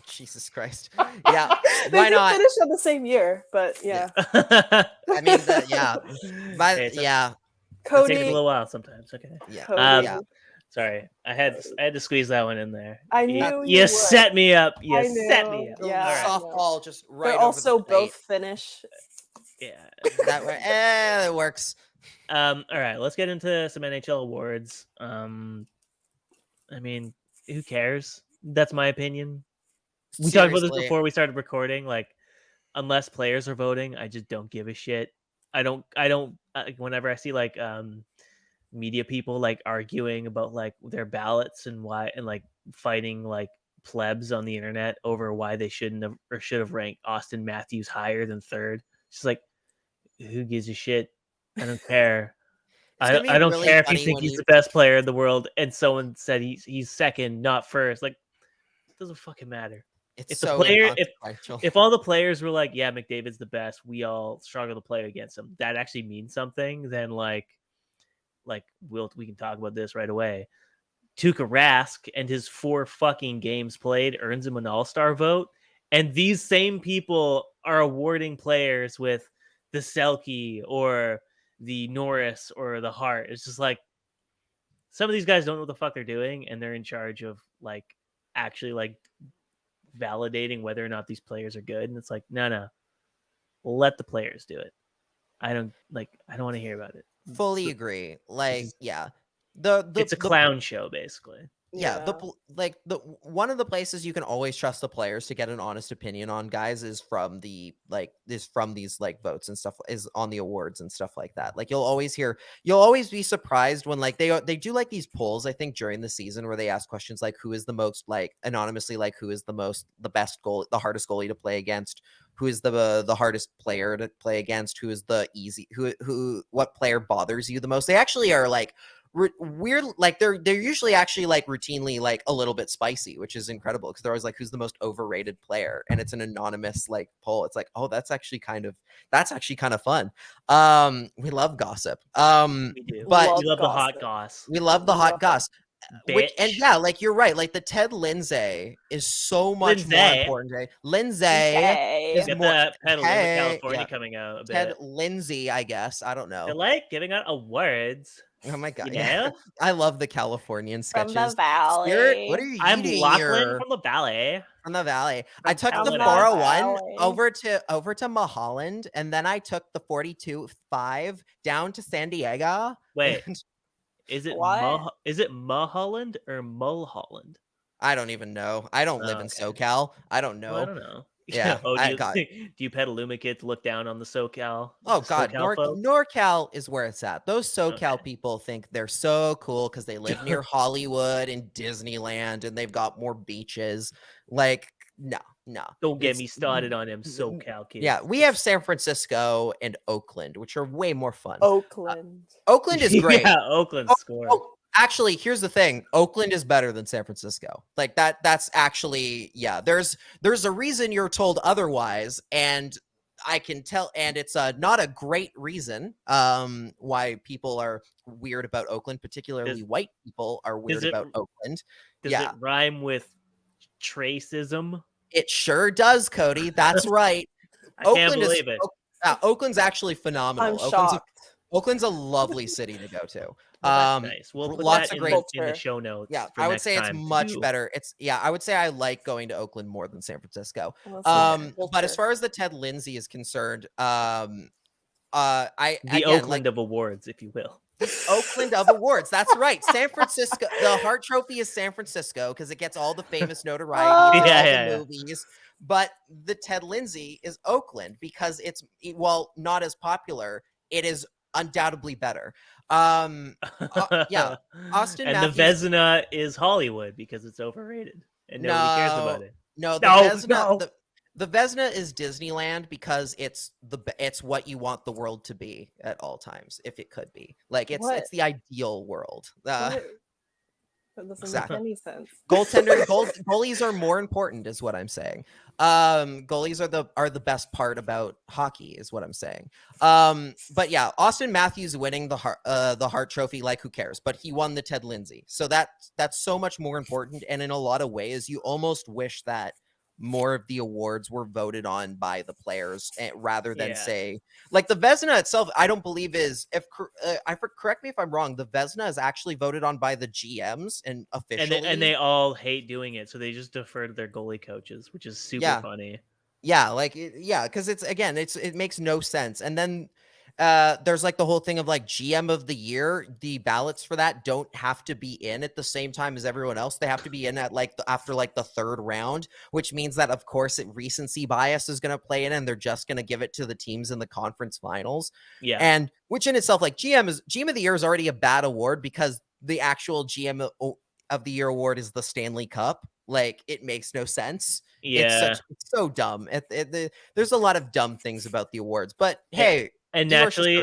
Jesus Christ! Yeah, they why not finish on the same year? But yeah, I mean, Cody takes a little while sometimes. Okay, yeah. Sorry, I had to squeeze that one in there. I knew you set me up. You set me up. Yeah, softball just right. They're also both Finnish. Yeah, that way. It works. All right, let's get into some NHL awards. I mean, who cares? That's my opinion. We talked about this before we started recording. Like, unless players are voting, I just don't give a shit. I don't. Whenever I see like media people like arguing about like their ballots and why, and like fighting like plebs on the internet over why they shouldn't have or should have ranked Austin Matthews higher than third. It's just like, who gives a shit? I don't care. I don't care if you think he's the best player in the world and someone said he's second, not first. Like, it doesn't fucking matter. If all the players were like, yeah, McDavid's the best, we all struggle to play against him, that actually means something, then like we can talk about this right away. Tuukka Rask and his 4 fucking games played earns him an all-star vote, and these same people are awarding players with the Selke or the Norris or the Hart. It's just like some of these guys don't know what the fuck they're doing, and they're in charge of like actually like validating whether or not these players are good. And it's like, no, let the players do it. I don't want to hear about it. Fully agree. Like, yeah, it's a clown show basically. Yeah, the one of the places you can always trust the players to get an honest opinion on guys is from these like votes and stuff, is on the awards and stuff like that. Like you'll always be surprised when like they do like these polls, I think during the season, where they ask questions like who is the most, like anonymously, like who is the best goal, the hardest goalie to play against, who is the hardest player to play against, who is the easy, what player bothers you the most. They actually are like weird, like they're usually actually like routinely like a little bit spicy, which is incredible because they're always like, who's the most overrated player, and it's an anonymous like poll. It's like, oh, that's actually kind of fun. We love gossip. We do. But we love the hot goss. We love the hot goss. And yeah, like you're right. Like the Ted Lindsay is so much more important. Lindsay is more. Ted California coming out. A bit. Ted Lindsay, I guess. I don't know. They're like giving out awards. Oh my god! Yeah, I love the Californian sketches. From the valley. Spirit, what are you I'm eating Lachlan here? from the valley. From the valley. I took the 401 over to Mulholland, and then I took the 42-5 down to San Diego. Wait, is it Mulholland or Mulholland? I don't even know. I don't live in SoCal. I don't know. Well, I don't know. Yeah. Do you Petaluma kids look down on the SoCal? Oh god, NorCal is where it's at. Those SoCal people think they're so cool because they live near Hollywood and Disneyland, and they've got more beaches. Like, no. Don't get me started on them SoCal kids. Yeah, we have San Francisco and Oakland, which are way more fun. Oakland is great. Yeah, Oakland scored. Actually, here's the thing. Oakland is better than San Francisco. Like that's actually, yeah, there's a reason you're told otherwise. And I can tell, and it's not a great reason why people are weird about Oakland, particularly white people are weird about Oakland. Does it rhyme with tracism? It sure does, Cody. That's right. Can't believe it. Oakland's actually phenomenal. I'm shocked. Oakland's a lovely city to go to. Well, that's nice. We'll put lots that of great in the show notes. Yeah, for I would next say it's time much too. better. I would say I like going to Oakland more than San Francisco. But as far as the Ted Lindsay is concerned, Oakland of awards, if you will. Oakland of awards. That's right. San Francisco. The Hart Trophy is San Francisco because it gets all the famous notoriety, the movies. But the Ted Lindsay is Oakland because it's, while not as popular, it is undoubtedly better. Austin and Matthews, the Vezina is Hollywood because it's overrated and nobody cares about it. The Vezina is Disneyland because it's what you want the world to be at all times, if it could be. Like it's the ideal world. That doesn't make any sense. Goalies are more important, is what I'm saying. Goalies are the best part about hockey, is what I'm saying. But yeah, Austin Matthews winning the Hart Trophy, like who cares? But he won the Ted Lindsay, so that's so much more important. And in a lot of ways, you almost wish that more of the awards were voted on by the players rather than say, like, the Vezina itself, I don't believe is, correct me if I'm wrong, the Vezina is actually voted on by the GMs and officially. And they all hate doing it, so they just defer to their goalie coaches, which is super funny. Yeah, because it makes no sense. And then there's like the whole thing of like GM of the year. The ballots for that don't have to be in at the same time as everyone else. They have to be in at after the third round, which means that of course recency bias is going to play in, and they're just going to give it to the teams in the conference finals. Yeah, and which in itself, like GM of the year is already a bad award because the actual GM of the year award is the Stanley Cup. Like, it makes no sense. Yeah, it's so dumb. There's a lot of dumb things about the awards, but hey. And naturally,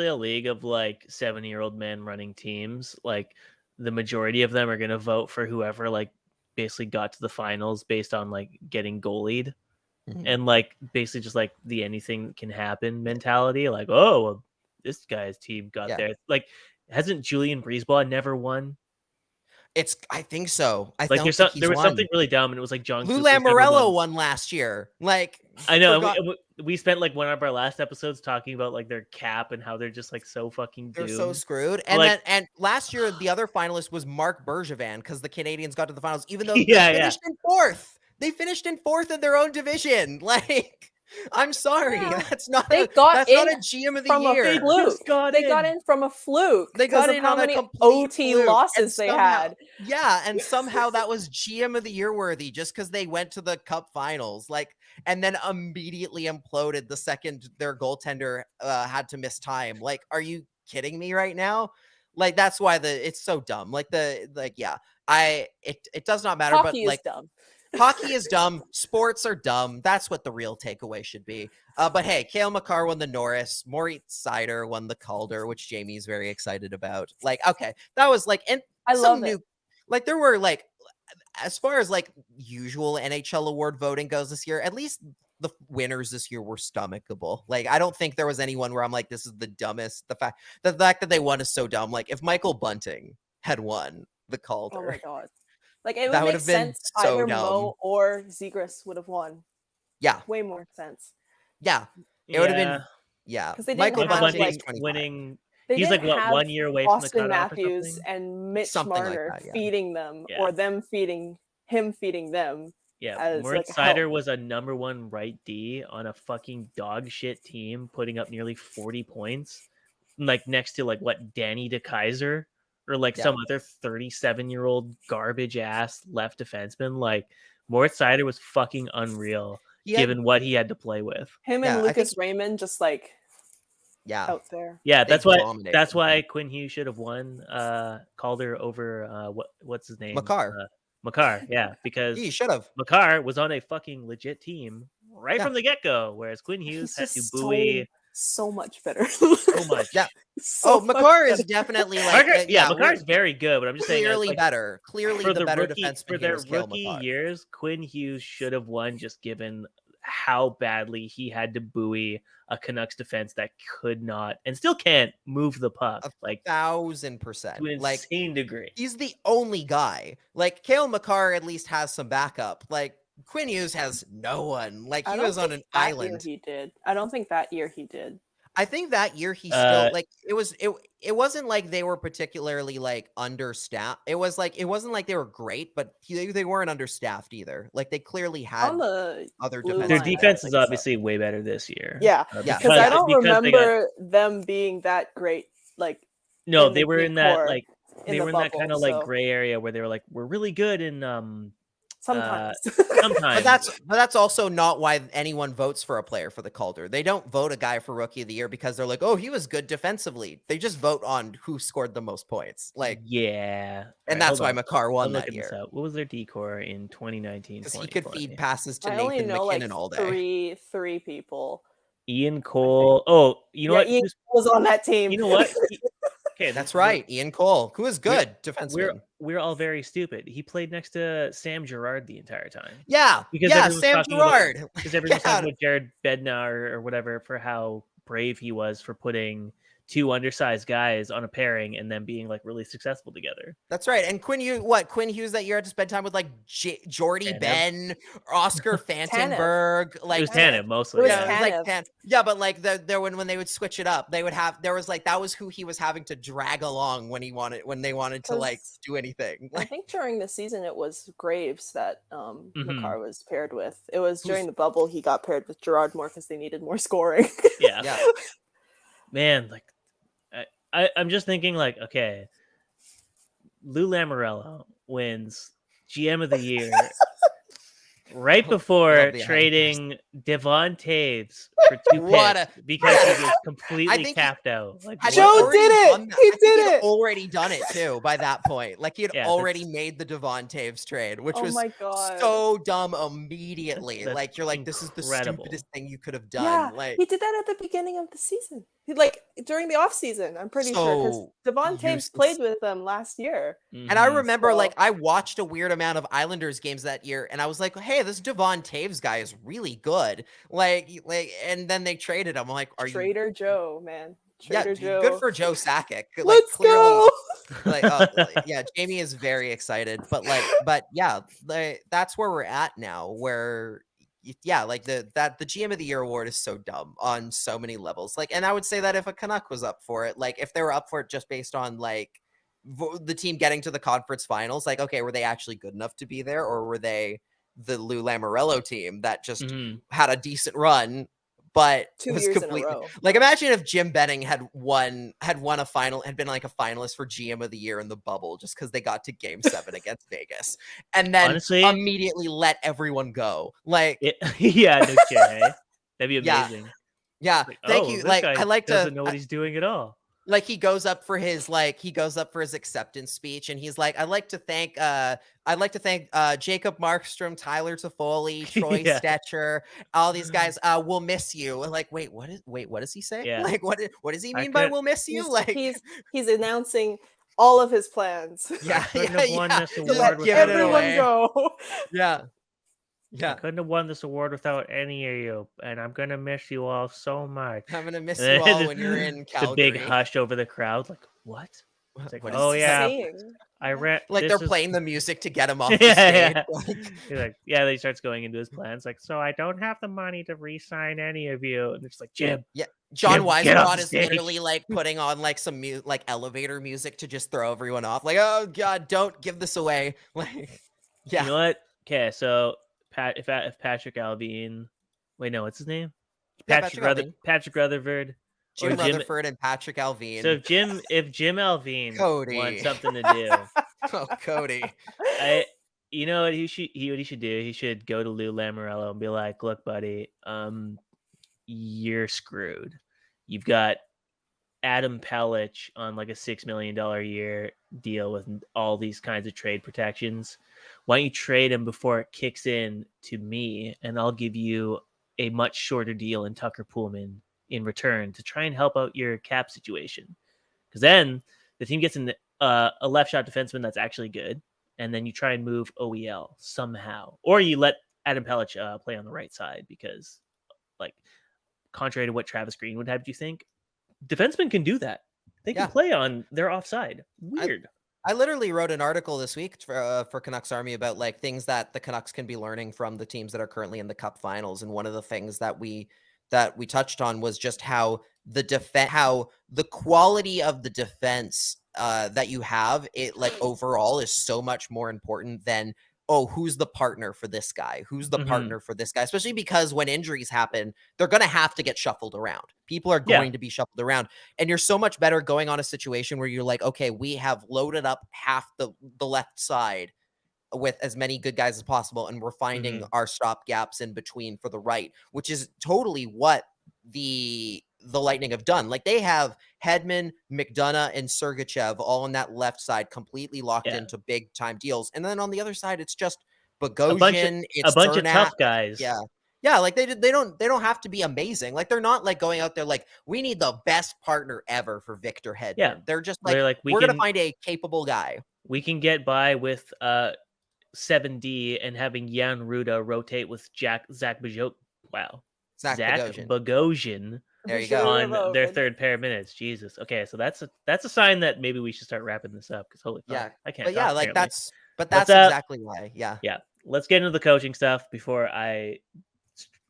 a league of like 70-year-old men running teams, like the majority of them are going to vote for whoever like basically got to the finals based on like getting goalied, and like basically just like the anything can happen mentality. Like, oh, well, this guy's team got there. Like, hasn't Julian Breezeball never won? I think so. There was something really dumb, and it was like Lou Lamoriello won last year. Like, I know we spent like one of our last episodes talking about like their cap and how they're just like so fucking doomed. They're so screwed. And and last year the other finalist was Mark Bergevin because the Canadians got to the finals, even though they finished in fourth. They finished in fourth in their own division. Like, I'm sorry, that's not a GM of the year. They got in from a fluke. They got in how on many a OT fluke. losses they had. Yeah, and somehow that was GM of the year worthy just because they went to the Cup finals, like, and then immediately imploded the second their goaltender had to miss time. Like, are you kidding me right now? Like, that's why it's so dumb. Like it does not matter. Hockey but is dumb. Hockey is dumb. Sports are dumb. That's what the real takeaway should be. But hey, Cale Makar won the Norris. Moritz Seider won the Calder, which Jamie's very excited about. Like, okay, that was like, and I love it. Like, there were like, as far as like usual NHL award voting goes this year, at least the winners this year were stomachable. Like, I don't think there was anyone where I'm like, this is the dumbest. The fact that they won is so dumb. Like, if Michael Bunting had won the Calder, oh my god. Like, it would make sense either Mo or Zegras would have won. Yeah. Way more sense. Yeah. It would have been, because they Michael didn't have Bunting winning. He's like, what, 1 year away from the cutoff Matthews and Mitch Marner feeding them, or them feeding them. Yeah, Moritz Seider was a number 1 right D on a fucking dog shit team, putting up nearly 40 points, like next to like what, Danny DeKeyser or like some other 37-year-old garbage ass left defenseman. Like, Moritz Seider was fucking unreal given what he had to play with. Him and Lucas Raymond just like out there. Yeah, that's why Quinn Hughes should have won Calder over what's his name? Makar, yeah, because he should have. Makar was on a fucking legit team right from the get-go, whereas Quinn Hughes had to buoy so much better. So much. Yeah. Makar is definitely like Makar is very good, but I'm just saying clearly better. Clearly the better defenseman for their rookie years. Quinn Hughes should have won, just given how badly he had to buoy a Canucks defense that could not and still can't move the puck 1,000%. to an insane degree. He's the only guy. Like Cale Makar at least has some backup. Like Quinn Hughes has no one. Like he was on an island. He did. I don't think that year he did. I think that year he still like it wasn't like they were particularly like understaffed. It wasn't like they were great, but they weren't understaffed either. Like they clearly had other defense. Their defense is obviously way better this year. Yeah, because I don't remember them being that great. Like no, they were in that like they were in that kind of like gray area where they were like we're really good in sometimes. But that's also not why anyone votes for a player for the Calder. They don't vote a guy for Rookie of the Year because they're like, oh, he was good defensively. They just vote on who scored the most points. Like, yeah, and that's why Makar won that year. What was their decor in 2019? Because he could feed passes to Nathan McKinnon all day. Three people. Ian Cole. Oh, you know what? Ian Cole was on that team. You know what? Okay, that's right. Ian Cole, who is good defenseman. We're all very stupid. He played next to Sam Girard the entire time. Yeah, Sam Girard. Because everyone was talking about Jared Bednar or whatever for how brave he was for putting two undersized guys on a pairing and then being like really successful together. That's right. And Quinn Hughes that year had to spend time with like Jordy Ben, Oscar Fantenberg. Like it was Tanev mostly. Yeah, but like when they would switch it up, there was who he was having to drag along when they wanted to like do anything. I think during the season it was Graves that Makar was paired with. It was during the bubble he got paired with Girard more because they needed more scoring. Yeah. Man, like I'm just thinking like, okay, Lou Lamoriello wins GM of the year right before trading Devon Toews for 2 picks because he was completely capped out. Like Joe did it. He did it. Already done it too by that point. Like he had already made the Devon Toews trade, which was so dumb immediately. Like you're like, this is the stupidest thing you could have done. Yeah, like he did that at the beginning of the season. Like during the offseason, I'm pretty sure because Devon Toews played with them last year. And I remember like I watched a weird amount of Islanders games that year and I was like, hey, this Devon Toews guy is really good. Like and then they traded him. I'm like, Trader Joe, man. Trader Joe. Good for Joe Sakic. Like, Let's go. Like, yeah, Jamie is very excited, but that's where we're at now. Where, yeah, like the GM of the Year award is so dumb on so many levels. Like, and I would say that if a Canuck was up for it, like if they were up for it just based on like the team getting to the conference finals, like, okay, were they actually good enough to be there, or were they the Lou Lamoriello team that just had a decent run? But 2 years completely in a row. Like imagine if Jim Benning had won a final, had been like a finalist for GM of the Year in the bubble just because they got to Game 7 against Vegas, and then honestly, immediately let everyone go. Like, yeah, no shit, hey? That'd be amazing. Yeah, like, thank you. Like, I like doesn't know what he's doing at all. Like he goes up for his acceptance speech and he's like, I'd like to thank Jacob Markstrom, Tyler Toffoli, Troy Stetcher, all these guys. We'll miss you. And like, wait, what does he say? Yeah. Like, what does he mean by we'll miss you? Like he's announcing all of his plans. Yeah. Let everyone go. Yeah. I couldn't have won this award without any of you, and I'm gonna miss you all so much. I'm gonna miss you all when you're in Calgary. The big hush over the crowd, like what? It's like, what oh yeah, saying? I ran. Like they're playing the music to get him off the stage. Yeah. He starts going into his plans, like, so I don't have the money to re-sign any of you, and it's like, Jim. Yeah. John Weisbrod is literally like putting on like some like elevator music to just throw everyone off. Like, oh god, don't give this away. Like, yeah. You know what? Okay, so. If Patrick Alvin, wait, no, what's his name? Patrick Rutherford, Jim Rutherford, and Patrick Alvin. So if Jim Alvin wants something to do, Cody, you know what he should do? He should go to Lou Lamoriello and be like, "Look, buddy, you're screwed. You've got Adam Pellich on like a $6 million a year deal with all these kinds of trade protections. Why don't you trade him before it kicks in to me, and I'll give you a much shorter deal in Tucker Poolman in return to try and help out your cap situation. Because then the team gets a left shot defenseman that's actually good, and then you try and move OEL somehow. Or you let Adam Pelech play on the right side because, like, contrary to what Travis Green would have you think, defensemen can do that. They can play on their offside. Weird. I literally wrote an article this week for Canucks Army about like things that the Canucks can be learning from the teams that are currently in the Cup Finals, and one of the things that we touched on was just how the quality of the defense that you have, it like overall is so much more important than, oh, who's the partner for this guy? Who's the partner for this guy? Especially because when injuries happen, they're going to have to get shuffled around. People are going to be shuffled around. And you're so much better going on a situation where you're like, okay, we have loaded up half the left side with as many good guys as possible, and we're finding our stop gaps in between for the right, which is totally what the Lightning have done. Like, they have Hedman, McDonough, and Sergachev all on that left side completely locked into big time deals, and then on the other side it's just Bogosian, a bunch of tough guys. Like they don't have to be amazing. Like, they're not like going out there like, we need the best partner ever for Victor Hedman. They're just like we're gonna find a capable guy. We can get by with 7D and having Jan Ruda rotate with Zach Bogosian. Wow. Zach Bogosian. There you go. On their third pair of minutes. Jesus. Okay, so that's a sign that maybe we should start wrapping this up, because holy fuck, I can't. But yeah, like that's exactly why. Yeah. Let's get into the coaching stuff before I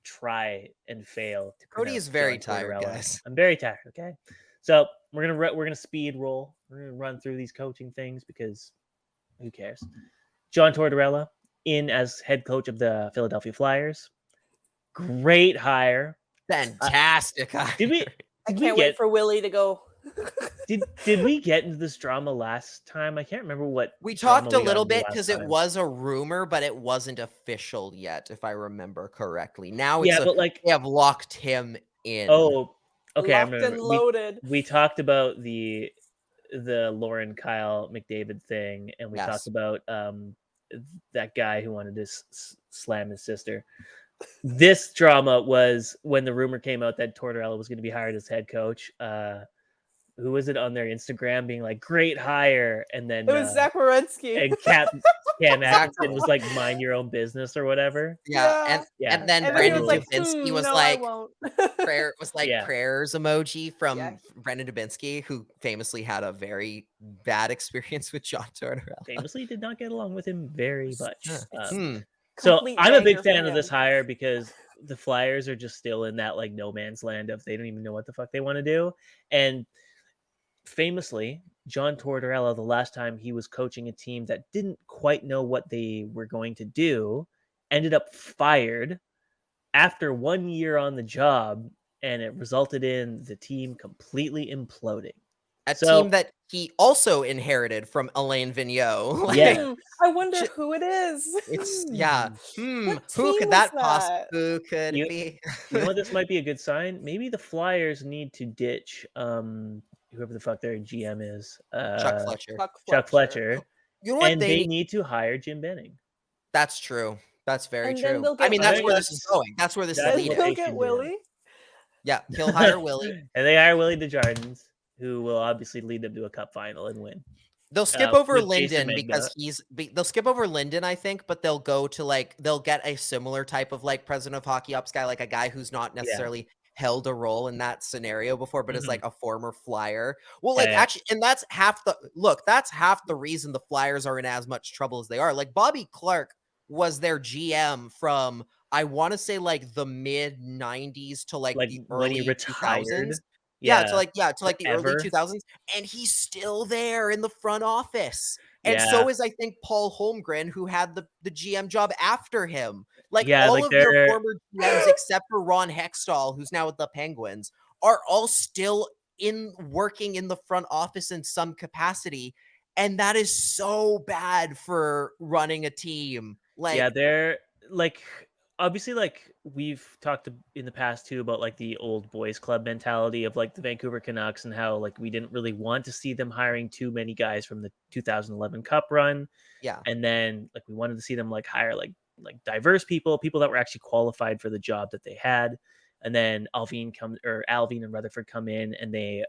try and fail. Cody is very tired, guys. I'm very tired. Okay, so we're gonna speed roll. We're gonna run through these coaching things because who cares? John Tortorella in as head coach of the Philadelphia Flyers. Great hire. Fantastic hire. I can't wait for Willie to go. Did we get into this drama last time? I can't remember what we talked a little bit, because it was a rumor, but it wasn't official yet, if I remember correctly. Now it's but like they have locked him in. Oh, okay. Locked and loaded. We talked about the Lauren Kyle McDavid thing, and we talked about that guy who wanted to slam his sister. This drama was when the rumor came out that Tortorella was going to be hired as head coach. Who was it on their Instagram being like, great hire? And then it was Zach Werenski. And Cam Atkinson was like, mind your own business or whatever. And then Brandon Dubinsky was like, prayer was like Yeah. prayers emoji from Brandon Dubinsky, who famously had a very bad experience with John Tortorella. Famously did not get along with him very much. So I'm a big fan of this hire because the Flyers are just still in that like no man's land of they don't even know what the fuck they want to do. And famously, John Tortorella, the last time he was coaching a team that didn't quite know what they were going to do, ended up fired after 1 year on the job, and it resulted in the team completely imploding. A team that he also inherited from Alain Vigneault. I wonder who it is. It's who could that possibly? Who could it be? You know what? This might be a good sign. Maybe the Flyers need to ditch whoever the fuck their GM is. Chuck Fletcher. You know what? And they need to hire Jim Benning. That's true. That's very true. I mean, that's where this is going. That's where this is leading. They'll get Willie. Yeah, he'll hire Willie. And they hire Willie Desjardins, who will obviously lead them to a cup final and win. They'll skip over Linden because they'll skip over Linden, I think, but they'll go to they'll get a similar type of like president of hockey ops guy, like a guy who's not necessarily held a role in that scenario before, but is like a former Flyer. Well, actually, and that's half the reason the Flyers are in as much trouble as they are. Like, Bobby Clark was their GM from, I want to say, like the mid 90s to like the early 2000s. To the early 2000s, and he's still there in the front office. And so is, I think, Paul Holmgren, who had the GM job after him. All of their former GMs, except for Ron Hextall, who's now with the Penguins, are all still working in the front office in some capacity. And that is so bad for running a team. They're like, obviously, like we've talked in the past too about like the old boys club mentality of like the Vancouver Canucks and how like we didn't really want to see them hiring too many guys from the 2011 Cup run. Yeah. And then like we wanted to see them like hire like diverse people that were actually qualified for the job that they had. And then Alvin and Rutherford come in and they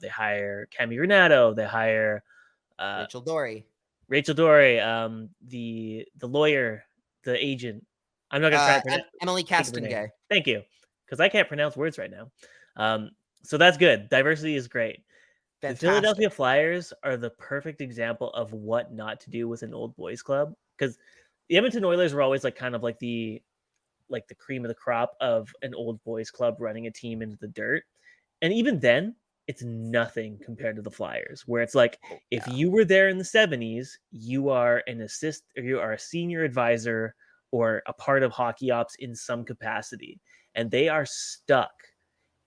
hire Cami Renato, they hire Rachel Dory, the lawyer, the agent. I'm not going to try to pronounce Emily Castengay. Thank you. Because I can't pronounce words right now. So that's good. Diversity is great. Fantastic. The Philadelphia Flyers are the perfect example of what not to do with an old boys club. Because the Edmonton Oilers were always like kind of like the cream of the crop of an old boys club running a team into the dirt. And even then, it's nothing compared to the Flyers, where it's like, if you were there in the 70s, you are you are a senior advisor or a part of hockey ops in some capacity. And they are stuck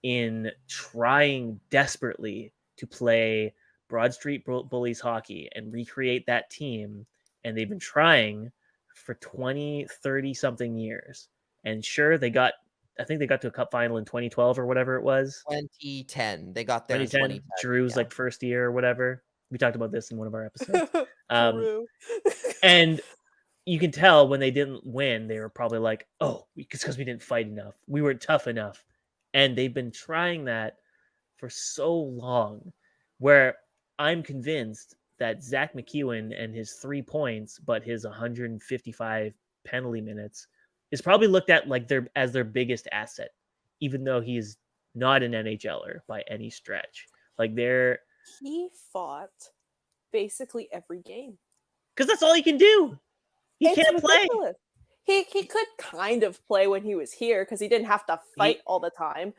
in trying desperately to play Broad Street Bullies hockey and recreate that team. And they've been trying for 20, 30 something years. And sure, I think they got to a cup final in 2012 or whatever it was. 2010. They got there in 2010. Drew's like first year or whatever. We talked about this in one of our episodes. True. And you can tell when they didn't win, they were probably like, oh, because we didn't fight enough. We weren't tough enough. And they've been trying that for so long, where I'm convinced that Zach McEwen and his 3 points, but his 155 penalty minutes is probably looked at like as their biggest asset, even though he's not an NHLer by any stretch. Like he fought basically every game because that's all he can do. He can't play. He could kind of play when he was here because he didn't have to fight all the time.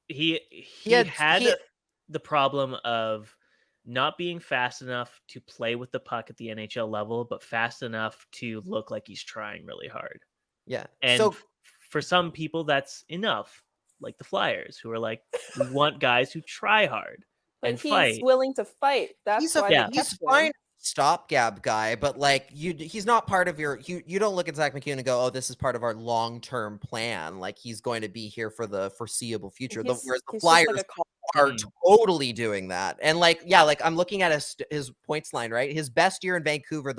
He had the problem of not being fast enough to play with the puck at the NHL level, but fast enough to look like he's trying really hard. Yeah. And so for some people, that's enough. Like the Flyers, who are like, we want guys who try hard and fight. He's willing to fight. That's why he's fine. Stopgap guy, but like he's not part of your. You don't look at Zach McEwen and go, "Oh, this is part of our long-term plan." Like he's going to be here for the foreseeable future. Whereas the Flyers are totally doing that, and like I'm looking at his points line. Right, his best year in Vancouver,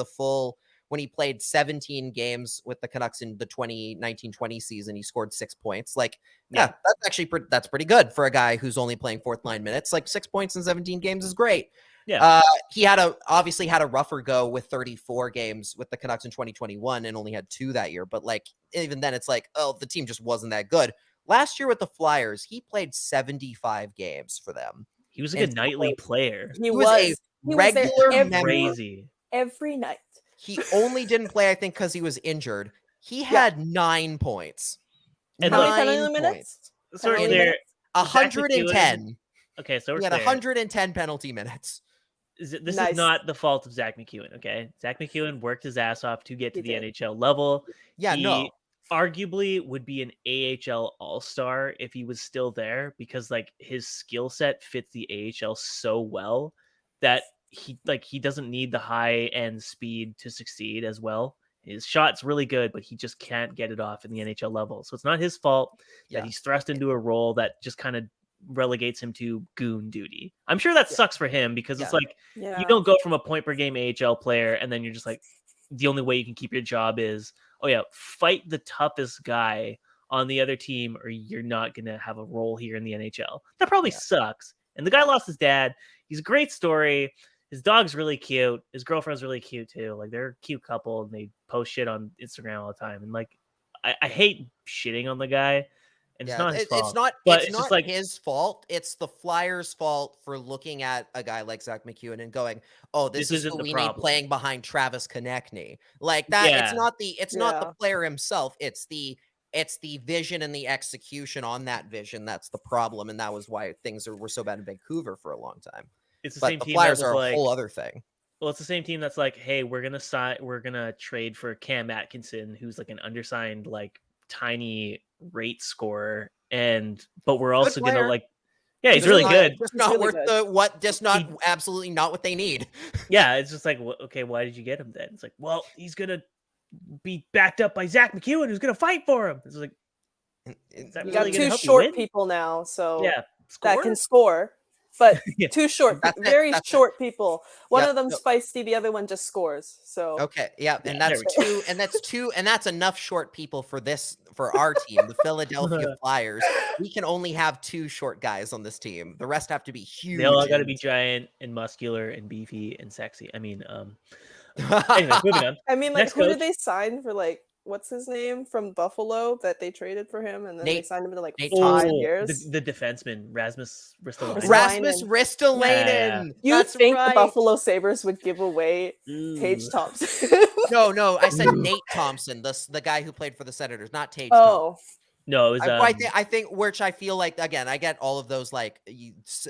when he played 17 games with the Canucks in the 2019-20 season, he scored 6 points. Like, that's actually that's pretty good for a guy who's only playing fourth line minutes. Like 6 points in 17 games is great. Yeah. He obviously had a rougher go with 34 games with the Canucks in 2021 and only had 2 that year. But like, even then it's like, oh, the team just wasn't that good. Last year with the Flyers, he played 75 games for them. He was like a nightly player. He was a regular crazy every night. He only didn't play, I think, because he was injured. He had 9 points. And how many penalty minutes? Sorry, there 110. Okay, so he had 110 penalty minutes. This is not the fault of Zach McEwen, okay? Zach McEwen worked his ass off to get to the NHL level. Yeah, he arguably would be an AHL all-star if he was still there, because like his skill set fits the AHL so well that he doesn't need the high end speed to succeed as well. His shot's really good, but he just can't get it off in the NHL level. So it's not his fault that he's thrust into a role that just kind of relegates him to goon duty. I'm sure that sucks for him, because it's like you don't go from a point per game AHL player and then you're just like, the only way you can keep your job is, fight the toughest guy on the other team or you're not going to have a role here in the NHL. That probably sucks. And the guy lost his dad. He's a great story. His dog's really cute. His girlfriend's really cute too. Like they're a cute couple and they post shit on Instagram all the time. And like, I hate shitting on the guy. And it's not his fault. It's not like his fault. It's the Flyers' fault for looking at a guy like Zach McEwen and going, "Oh, this is who we need playing behind Travis Konechny." Like that. Yeah. It's not the player himself. It's the vision and the execution on that vision that's the problem, and that was why things were so bad in Vancouver for a long time. It's the same team. Flyers are a whole other thing. Well, it's the same team that's like, "Hey, we're gonna trade for Cam Atkinson, who's like an undersigned, like tiny rate scorer, but we're also gonna like, he's really good. Just not worth absolutely not what they need. Yeah, it's just like, okay, why did you get him then? It's like, well, he's gonna be backed up by Zach McEwen, who's gonna fight for him. It's like, you got 2 short people now, so that can score. But 2 short, very short people. One of them's feisty, the other one just scores. So and that's 2, and that's enough short people for our team, the Philadelphia Flyers. We can only have 2 short guys on this team. The rest have to be huge. They all got to be giant and muscular and beefy and sexy. I mean, anyways, moving on. I mean, like, who did they sign for like what's his name from Buffalo that they traded for him, and then they signed him to like 5 years. The defenseman Rasmus Ristolainen. Rasmus Ristolainen. You think the Buffalo Sabres would give away Tage Thompson? No, I said Nate Thompson, the guy who played for the Senators, not Tage Thompson. No, it was. I think, which I feel like, again, I get all of those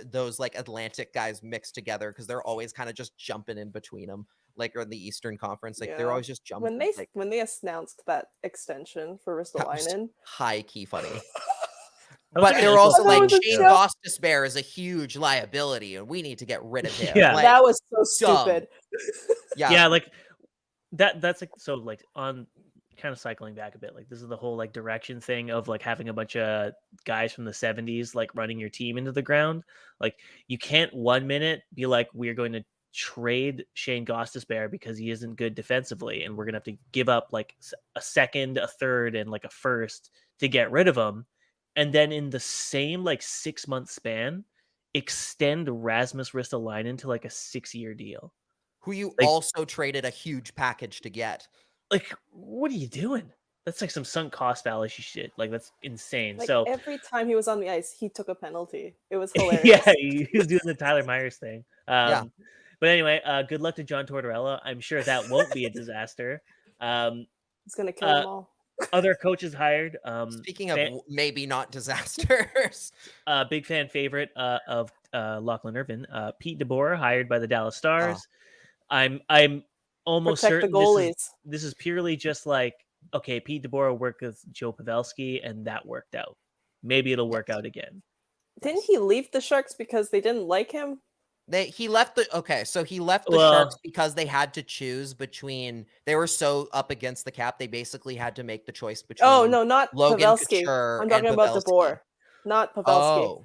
those Atlantic guys mixed together because they're always kind of just jumping in between them, like in the Eastern Conference, they're always just jumping. When they announced that extension for Ristolainen, high key funny. But they're also like, Shane Gostisbehere is a huge liability, and we need to get rid of him. Yeah, like, that was so stupid. Yeah, like that's like so like on. Kind of cycling back a bit, like this is the whole like direction thing of like having a bunch of guys from the 70s like running your team into the ground. Like you can't 1 minute be like, we're going to trade Shane Gostisbehere because he isn't good defensively and we're gonna have to give up like a second, a third, and like a first to get rid of him, and then in the same like 6-month span extend Rasmus Ristolainen to like a 6-year deal, who you also traded a huge package to get. Like, what are you doing? That's like some sunk cost fallacy shit. Like, that's insane. Like, so every time he was on the ice, he took a penalty. It was hilarious. Yeah, he was doing the Tyler Myers thing. But anyway, good luck to John Tortorella. I'm sure that won't be a disaster. He's gonna kill them all. Other coaches hired. Speaking of maybe not disasters, big fan favorite of Lachlan Irvin, Pete DeBoer, hired by the Dallas Stars. I'm almost Protect certain the goalies. This is purely just like, okay, Pete DeBoer worked with Joe Pavelski and that worked out. Maybe it'll work out again. Didn't he leave the Sharks because they didn't like him? He left the Sharks because they had to choose between, they were so up against the cap, they basically had to make the choice between not Logan Pavelski. Couture I'm talking and about Pavelski. DeBoer, not Pavelski.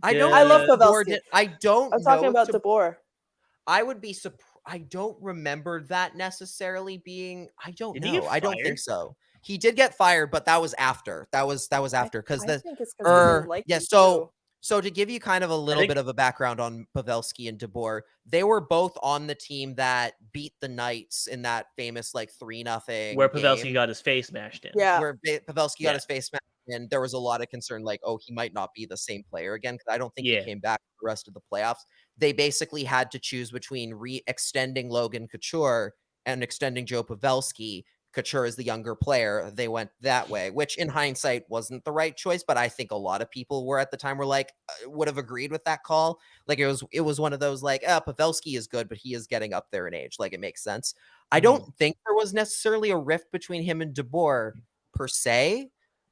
I love Pavelski. I'm talking about DeBoer. I would be surprised. I don't remember that necessarily being. I don't know. I don't think so. He did get fired, but that was after. That was after because So to give you kind of a little bit of a background on Pavelski and DeBoer, they were both on the team that beat the Knights in that famous like 3-0 where Pavelski got his face smashed in. Yeah, where Pavelski got his face smashed in. There was a lot of concern, like, oh, he might not be the same player again, because I don't think he came back for the rest of the playoffs. They basically had to choose between re-extending Logan Couture and extending Joe Pavelski. Couture is the younger player. They went that way, which in hindsight wasn't the right choice, but I think a lot of people were at the time were like, would have agreed with that call. Like it was one of those like, Pavelski is good, but he is getting up there in age. Like it makes sense. I don't think there was necessarily a rift between him and DeBoer per se,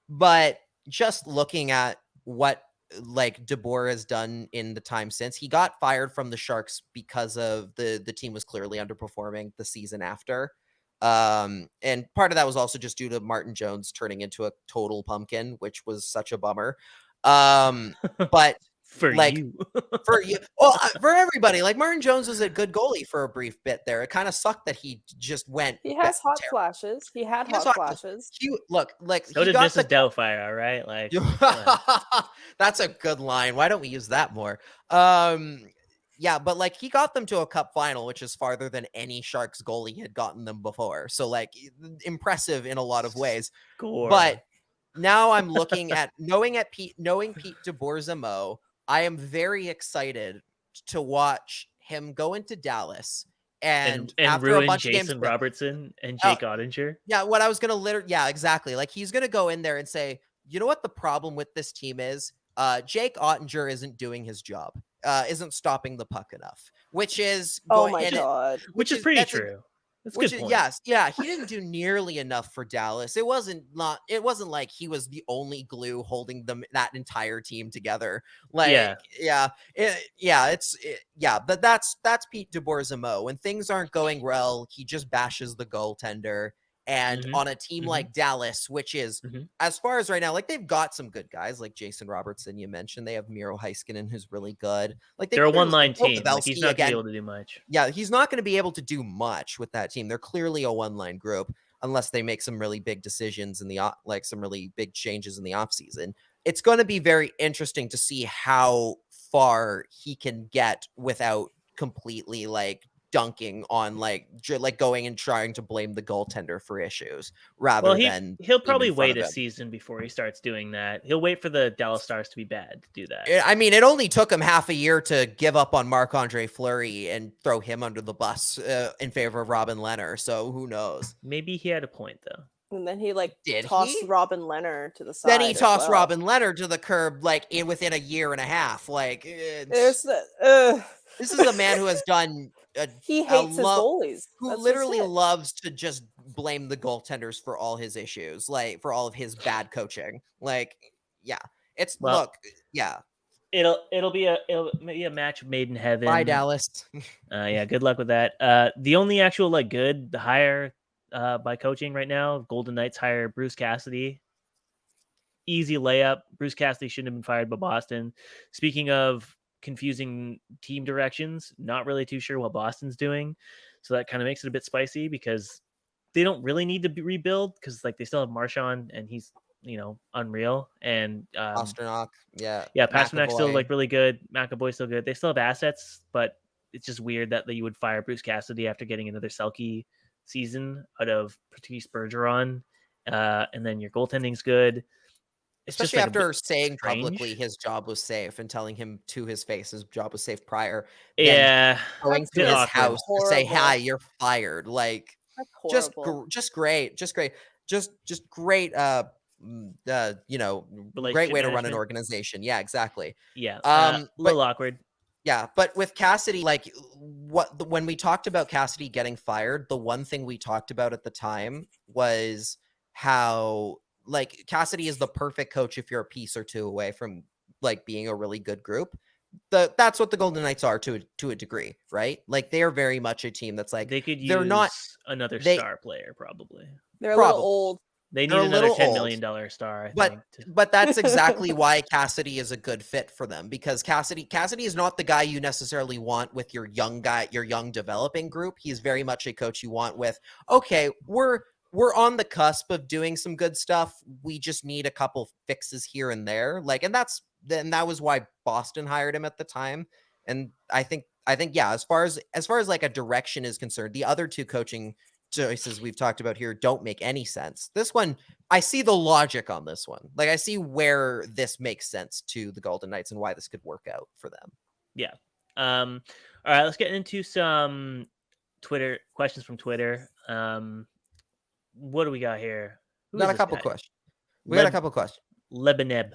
but just looking at what like DeBoer has done in the time since, he got fired from the Sharks because of the team was clearly underperforming the season after. And part of that was also just due to Martin Jones turning into a total pumpkin, which was such a bummer. But for you, for everybody, like Martin Jones was a good goalie for a brief bit there. It kind of sucked that he just went. He has hot flashes. He had hot flashes. So did Mrs. Doubtfire, all right? Like, that's a good line. Why don't we use that more? Yeah, but like he got them to a cup final, which is farther than any Sharks goalie had gotten them before. So like impressive in a lot of ways. Score. But now I'm looking at knowing Pete DeBoer's MO, I am very excited to watch him go into Dallas and after ruin a bunch Jason of games, Robertson and Jake Ottinger. Yeah, what I was gonna exactly. Like he's gonna go in there and say, you know what the problem with this team is? Jake Ottinger isn't doing his job. Isn't stopping the puck enough, which is which is pretty true. That's a good point. Yes, he didn't do nearly enough for Dallas. It wasn't like he was the only glue holding that entire team together. Like, but that's Pete DeBoer's MO. When things aren't going well, he just bashes the goaltender. And on a team like Dallas, which is, as far as right now, like they've got some good guys, like Jason Robertson, you mentioned. They have Miro Heiskanen, who's really good. Like they're a one-line team. Like he's not going to be able to do much. Yeah, he's not going to be able to do much with that team. They're clearly a one-line group, unless they make some really big decisions in some really big changes in the offseason. It's going to be very interesting to see how far he can get without completely like dunking on like going and trying to blame the goaltender for issues rather than he'll probably wait a season before he starts doing that. He'll wait for the Dallas Stars to be bad to do that. I mean, it only took him half a year to give up on Marc-Andre Fleury and throw him under the bus in favor of Robin Lehner. So who knows? Maybe he had a point though. And then he tossed Robin Lehner to the side. Then he tossed Robin Lehner to the curb within a year and a half. Like this is a man who has done. He hates his goalies. Who literally loves to just blame the goaltenders for all his issues, like for all of his bad coaching. Like, yeah, It'll be a match made in heaven. Bye, Dallas. Yeah, good luck with that. The only actual the hire by coaching right now, Golden Knights hire Bruce Cassidy. Easy layup. Bruce Cassidy shouldn't have been fired by Boston. Speaking of confusing team directions, not really too sure what Boston's doing, so that kind of makes it a bit spicy because they don't really need to rebuild because they still have Marchand and he's unreal, and Pastrnak, Pasternak's still really good. McAvoy's still good. They still have assets, but it's just weird that you would fire Bruce Cassidy after getting another Selke season out of Patrice Bergeron, and then your goaltending's good. Especially after saying publicly his job was safe and telling him to his face his job was safe prior. Yeah. Going to his house to say, hi, you're fired. Like, just great. Just great. Great way to run an organization. Yeah, exactly. Yeah. A little awkward. Yeah. But with Cassidy, when we talked about Cassidy getting fired, the one thing we talked about at the time was how Cassidy is the perfect coach if you're a piece or two away from being a really good group. That's what the Golden Knights are to a degree, right? They are very much a team that's they could use another star player probably. They're a little old. They need another $10 million star, I think. But that's exactly why Cassidy is a good fit for them, because Cassidy is not the guy you necessarily want with your young developing group. He's very much a coach you want with, okay, we're on the cusp of doing some good stuff. We just need a couple fixes here and there. And that was why Boston hired him at the time. And I think, yeah, as far as a direction is concerned, the other two coaching choices we've talked about here don't make any sense. This one, I see the logic on this one. I see where this makes sense to the Golden Knights and why this could work out for them. Yeah. All right, let's get into some Twitter questions from Twitter. What do we got here? We got a couple questions. Lebaneb.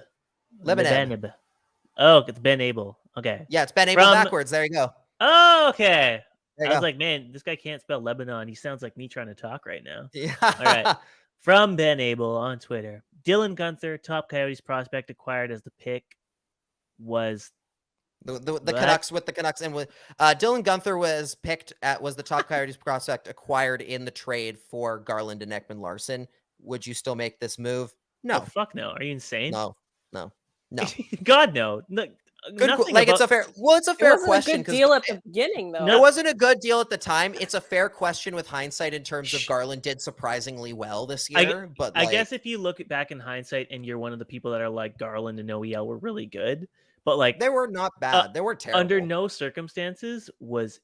Oh, it's Ben Abel. Okay. Yeah, it's Ben Abel backwards. There you go. Oh, okay. I was like, man, this guy can't spell Lebanon. He sounds like me trying to talk right now. Yeah. All right. From Ben Abel on Twitter. Dylan Guenther, top Coyotes prospect acquired as the pick was the Canucks with the Canucks, and with Dylan Guenther was the top Coyotes prospect acquired in the trade for Garland and Ekman-Larsson. Would you still make this move? No. Oh, fuck no. Are you insane? No. God, no. It's a fair question. A good deal at the beginning, though. No, it wasn't a good deal at the time. It's a fair question with hindsight in terms of Garland did surprisingly well this year. But I guess if you look back in hindsight and you're one of the people that are like Garland and OEL were really good, but they were not bad. They were terrible. Under no circumstances was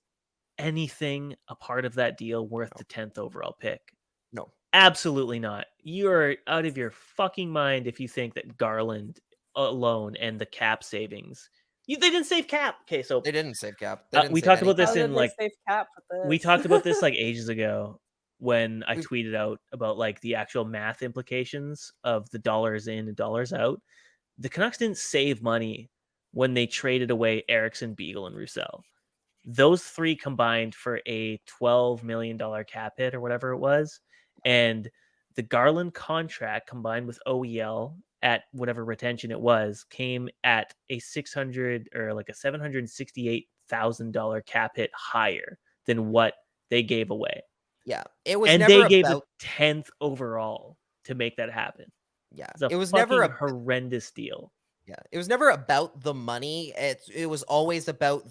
anything a part of that deal worth the 10th overall pick. No, absolutely not. You're out of your fucking mind if you think that Garland alone and the cap savings. They didn't save cap. Okay, so they didn't save cap. We talked about this in we talked about this ages ago when I tweeted out about the actual math implications of the dollars in and dollars out. The Canucks didn't save money when they traded away Eriksson, Beagle, and Roussel. Those three combined for a $12 million cap hit or whatever it was, and the Garland contract combined with OEL at whatever retention it was came at a $600 or a $768,000 cap hit higher than what they gave away. Yeah, it was, and never they gave about... the 10th overall to make that happen. Yeah, it was never a horrendous deal. Yeah, it was never about the money. It was always about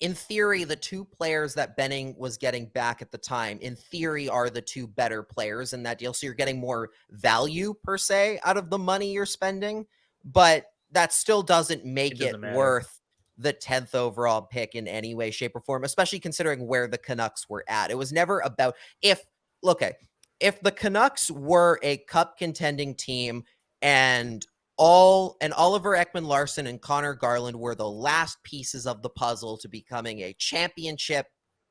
in theory, the two players that Benning was getting back at the time, in theory, are the two better players in that deal. So you're getting more value per se out of the money you're spending, but that still doesn't make it worth the 10th overall pick in any way, shape, or form, especially considering where the Canucks were at. It was never about if the Canucks were a cup contending team and Oliver Ekman-Larsson and Connor Garland were the last pieces of the puzzle to becoming a championship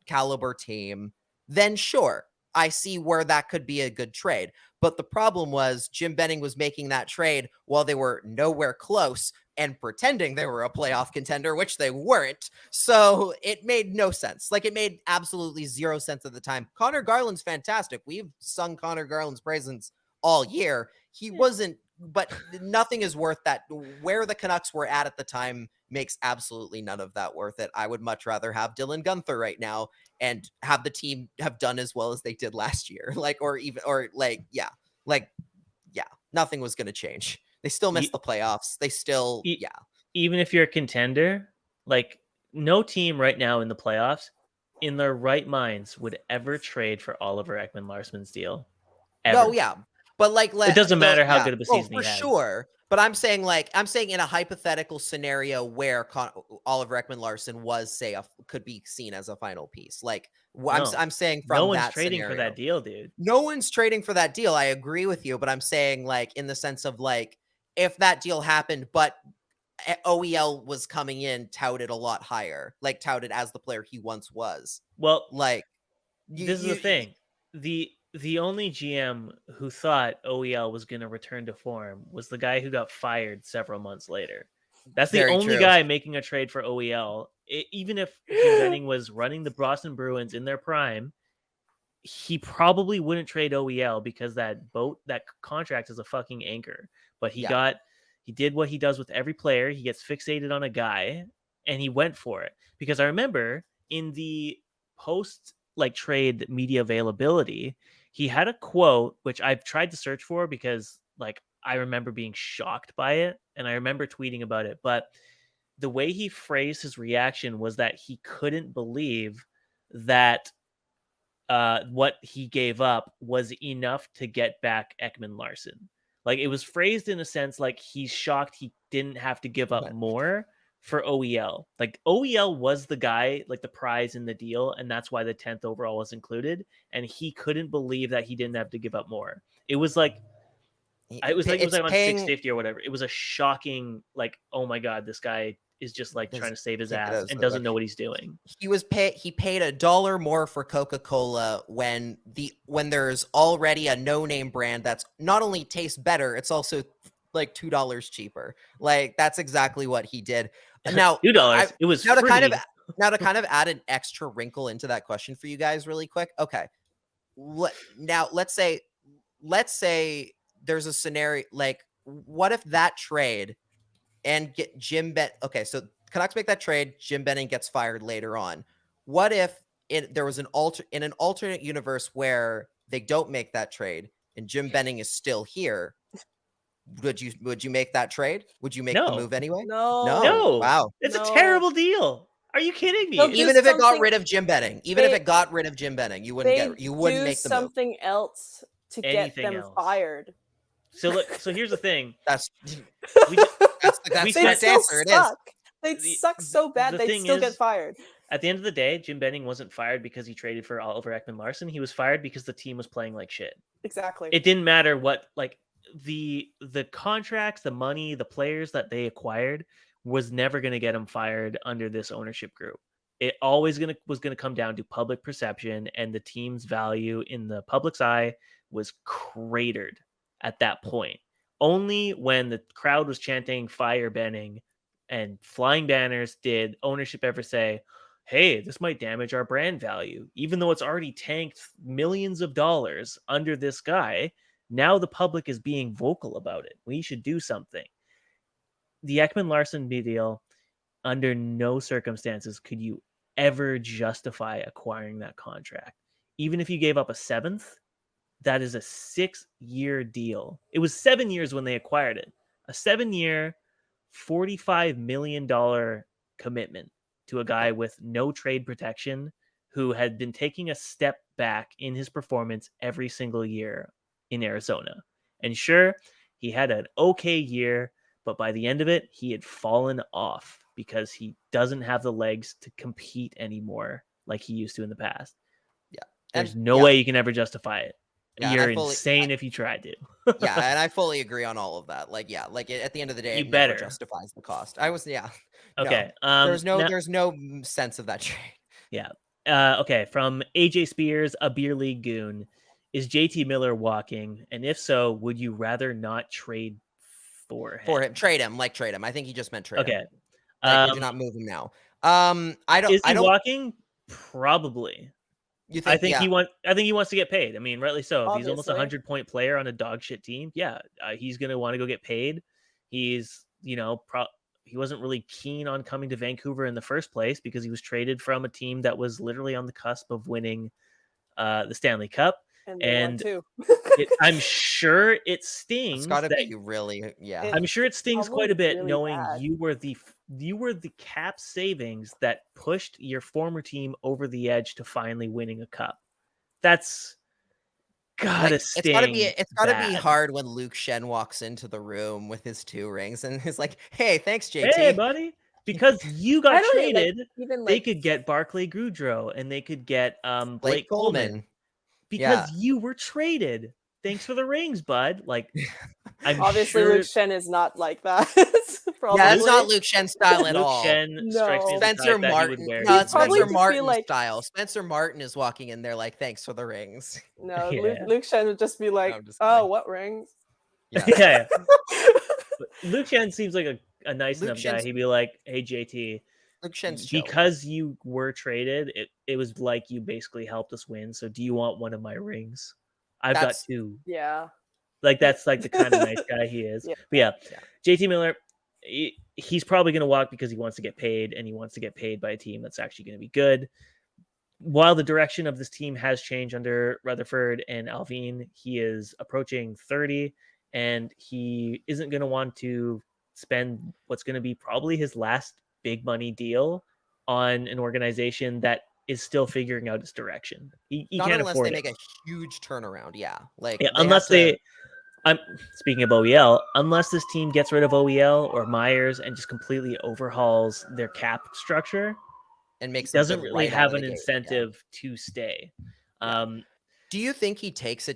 caliber team, then sure, I see where that could be a good trade. But the problem was Jim Benning was making that trade while they were nowhere close and pretending they were a playoff contender, which they weren't. So it made no sense. Like, it made absolutely zero sense at the time. Connor Garland's fantastic. We've sung Connor Garland's praises all year. He wasn't, but nothing is worth that. Where the Canucks were at the time makes absolutely none of that worth it. I would much rather have Dylan Guenther right now and have the team have done as well as they did last year. Nothing was going to change. They still missed the playoffs. They still, Even if you're a contender, like, no team right now in the playoffs in their right minds would ever trade for Oliver Ekman-Larsson's deal. Ever. No, yeah. But it doesn't matter how good of a season he has. For sure. But I'm saying in a hypothetical scenario where Oliver Ekman-Larsson was, could be seen as a final piece. Like, I'm saying from no one's that trading scenario. for that deal, dude. No one's trading for that deal. I agree with you, but I'm saying, like, in the sense of, like, if that deal happened, but OEL was coming in touted a lot higher, like touted as the player he once was. Well, like, this is the thing. The only GM who thought OEL was going to return to form was the guy who got fired several months later. That's the only guy making a trade for OEL. Even if Jim Benning was running the Boston Bruins in their prime, he probably wouldn't trade OEL because that contract is a fucking anchor. But he did what he does with every player. He gets fixated on a guy and he went for it. Because I remember in the post trade media availability, he had a quote, which I've tried to search for because I remember being shocked by it and I remember tweeting about it. But the way he phrased his reaction was that he couldn't believe that what he gave up was enough to get back Ekman-Larsson. Like, it was phrased in a sense like he's shocked he didn't have to give up more for OEL. Like, OEL was the guy, like the prize in the deal, and that's why the 10th overall was included. And he couldn't believe that he didn't have to give up more. It was like on 650 or whatever. It was a shocking, like, oh my god, this guy is just like trying to save his ass and doesn't know what he's doing. He paid $1 more for Coca-Cola when there's already a no-name brand that's not only tastes better, it's also like $2 cheaper. Like, that's exactly what he did. Now $2. It was now free. to kind of add an extra wrinkle into that question for you guys really quick. Okay. Now let's say there's a scenario, like, what if that trade and get okay, so Canucks make that trade, Jim Benning gets fired later on. What if there was an alternate universe where they don't make that trade and Jim Benning is still here? Would you make that trade? Would you make the move anyway? No. Wow. It's a terrible deal. Are you kidding me? Even if it got rid of Jim Benning, you wouldn't make the something move. Else to get them fired. So here's the thing. That's the answer. It is. They'd suck so bad they'd still get fired. At the end of the day, Jim Benning wasn't fired because he traded for Oliver Ekman-Larsson. He was fired because the team was playing like shit. Exactly. It didn't matter what, like, the contracts, the money, the players that they acquired was never going to get him fired under this ownership group. It always was going to come down to public perception, and the team's value in the public's eye was cratered at that point. Only when the crowd was chanting "Fire Benning" and flying banners did ownership ever say, hey, this might damage our brand value, even though it's already tanked millions of dollars under this guy. Now the public is being vocal about it. We should do something. The Ekman-Larsson deal, under no circumstances could you ever justify acquiring that contract. Even if you gave up a seventh, that is a 6-year deal. It was 7 years when they acquired it. A 7-year, $45 million commitment to a guy with no trade protection who had been taking a step back in his performance every single year in Arizona. And sure, he had an okay year, but by the end of it, he had fallen off. because he doesn't have the legs to compete anymore like he used to in the past. Yeah. There's no way you can ever justify it. Yeah, You're insane if you tried to. Yeah, and I fully agree on all of that. Like, yeah, like at the end of the day, You it better. never justifies the cost. Okay. No. There's no sense of that trade. Yeah. Okay. From AJ Spears, a beer league goon, is JT Miller walking? And if so, would you rather not trade for him? Trade him. I think he just meant trade him. Okay. Like, would you not move him now? Is he walking? Probably. You think? I think he wants to get paid. I mean, rightly so. If he's almost a Obviously. 100-point player on a dog shit team, yeah, he's gonna want to go get paid. He's, he wasn't really keen on coming to Vancouver in the first place because he was traded from a team that was literally on the cusp of winning the Stanley Cup. And too. I'm sure it stings. It's got to be really, yeah. I'm sure it stings quite a bit really knowing bad. you were the cap savings that pushed your former team over the edge to finally winning a cup. That's gotta sting. It's gotta be hard when Luke Shen walks into the room with his 2 rings and he's like, "Hey, thanks, JT." Hey, buddy. Because you got traded, even they could get Barclay Goodrow and they could get Blake Coleman. Because you were traded. Thanks for the rings, bud. Like, I'm obviously sure... Luke Shen is not like that. Yeah, it's not Luke Shen style at all. Luke Shen strikes me as Spencer Martin. No, it's Spencer Martin style. Spencer Martin is walking in there like, "Thanks for the rings." No, Luke Shen would just be like, what rings? Yeah. Luke Shen seems like a nice enough guy. He'd be like, "Hey, JT, Luke Shen's because you were traded, it was like you basically helped us win. So do you want one of my rings? I've got 2." Yeah. Like, that's like the kind of nice guy he is. Yeah. But yeah, JT Miller, he's probably going to walk because he wants to get paid, and he wants to get paid by a team that's actually going to be good. While the direction of this team has changed under Rutherford and Alvin, he is approaching 30, and he isn't going to want to spend what's going to be probably his last big money deal on an organization that is still figuring out its direction. He can't unless afford they it. make a huge turnaround. Yeah, I'm speaking of OEL, unless this team gets rid of OEL or Myers and just completely overhauls their cap structure and doesn't really have an incentive to stay. Do you think he takes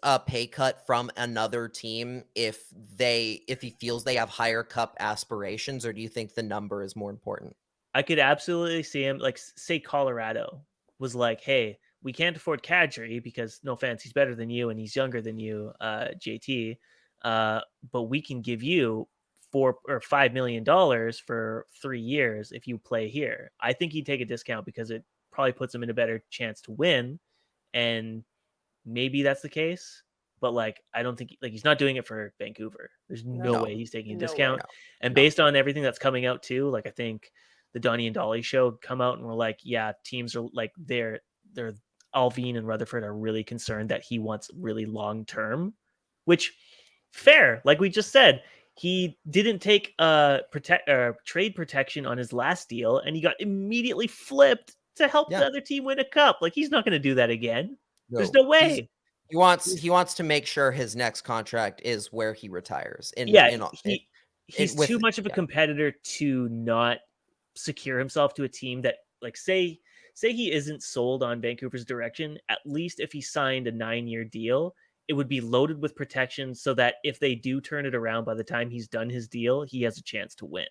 a pay cut from another team if he feels they have higher cup aspirations, or do you think the number is more important? I could absolutely see him, like, say Colorado was like, "Hey, we can't afford Kadri because, no offense, he's better than you and he's younger than you, JT. But we can give you $4 or $5 million for 3 years if you play here." I think he'd take a discount because it probably puts him in a better chance to win. And maybe that's the case, but like, I don't think, like, he's not doing it for Vancouver. There's no way he's taking a discount. And based on everything that's coming out too, like, I think the Donnie and Dolly show come out and we're like, yeah, teams are like, they're Alvin and Rutherford are really concerned that he wants really long term, which fair. Like we just said, he didn't take trade protection on his last deal, and he got immediately flipped to help the other team win a cup. Like, he's not going to do that again. No. There's no way. He wants to make sure his next contract is where he retires. He's too much of a competitor to not secure himself to a team that, like, say he isn't sold on Vancouver's direction. At least if he signed a 9-year deal, it would be loaded with protection so that if they do turn it around by the time he's done his deal, he has a chance to win.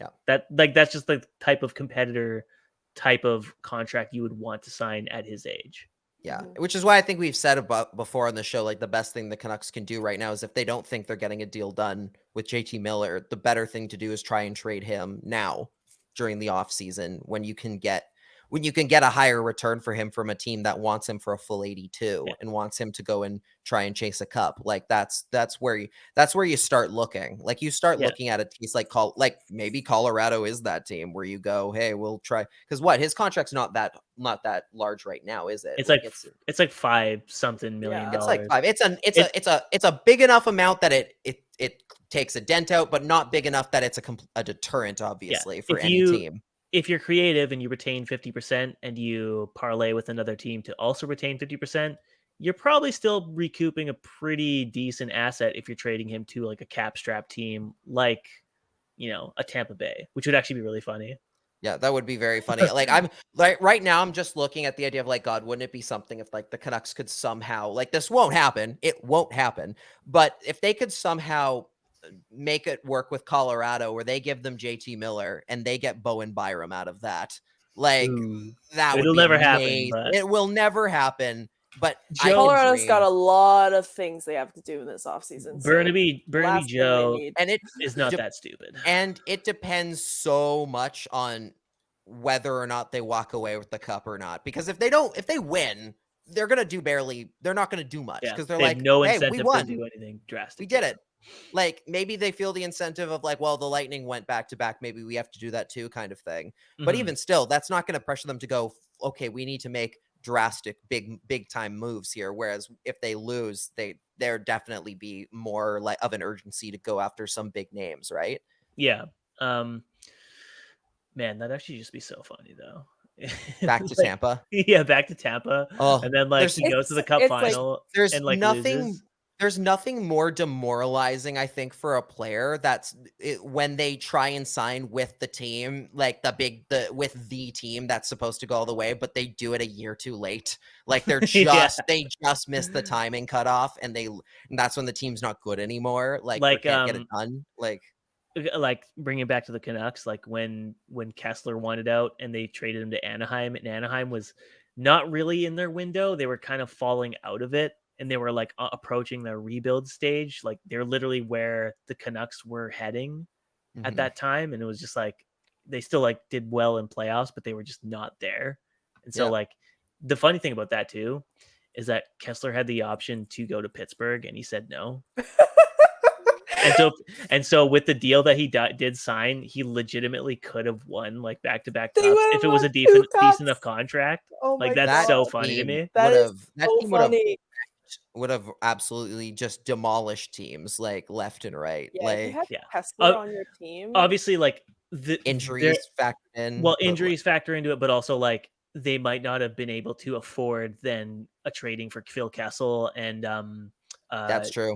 Yeah, that's just the type of competitor type of contract you would want to sign at his age. Yeah, which is why I think we've said about before on the show, like, the best thing the Canucks can do right now is if they don't think they're getting a deal done with JT Miller, the better thing to do is try and trade him now during the offseason when you can get a higher return for him from a team that wants him for a full 82 and wants him to go and try and chase a cup. Like, that's where you start looking. Like, you start looking at a piece like maybe Colorado is that team where you go, hey, we'll try, because his contract's not that large right now, is it? It's like $5-something million. It's like $5. It's a big enough amount that it takes a dent out, but not big enough that it's a deterrent, obviously, for any team. If you're creative and you retain 50% and you parlay with another team to also retain 50%, you're probably still recouping a pretty decent asset if you're trading him to, like, a cap strap team like a Tampa Bay, which would actually be really funny. Yeah, that would be very funny. Like I'm like right now, I'm just looking at the idea of like, God, wouldn't it be something if like the Canucks could somehow like this won't happen. It won't happen. But if they could somehow make it work with Colorado where they give them JT Miller and they get Bowen Byram out of that, like that would It'll be never amazing. happen. But it will never happen. But Colorado's got a lot of things they have to do in this offseason. Burnaby Joe, and it is not that stupid. And it depends so much on whether or not they walk away with the cup or not. Because if they win, they're gonna do barely. They're not gonna do much because they're like, no hey, incentive we won. to do anything drastic. We did it. Like maybe they feel the incentive of like, well, the Lightning went back to back. Maybe we have to do that too, kind of thing. But even still, that's not going to pressure them to go, okay, we need to make drastic, big time moves here. Whereas if they lose, there definitely be more like of an urgency to go after some big names, right? Yeah. Man, that'd actually just be so funny though. Back to Tampa. Yeah, back to Tampa. Oh, and then like he goes to the cup final. There's and, like, nothing. loses. There's nothing more demoralizing, I think, for a player when they try and sign with the team, like with the team that's supposed to go all the way, but they do it a year too late. Like they're just they just missed the timing cutoff, and that's when the team's not good anymore. Like can't get it done. Like bring it back to the Canucks, like when Kessler wanted out and they traded him to Anaheim, and Anaheim was not really in their window. They were kind of falling out of it. And they were like approaching the rebuild stage. Like they're literally where the Canucks were heading at that time. And it was just like, they still like did well in playoffs, but they were just not there. And so like the funny thing about that too, is that Kessler had the option to go to Pittsburgh and he said no. and so with the deal that he did sign, he legitimately could have won like back-to-back cups if it was a decent enough contract. Oh like that's so funny to me. That team would have absolutely just demolished teams like left and right. Yeah, like if you had Kessler on your team. Obviously, like the injuries factor in. Well, injuries factor into it, but also like they might not have been able to afford then a trading for Phil Kessel and that's true.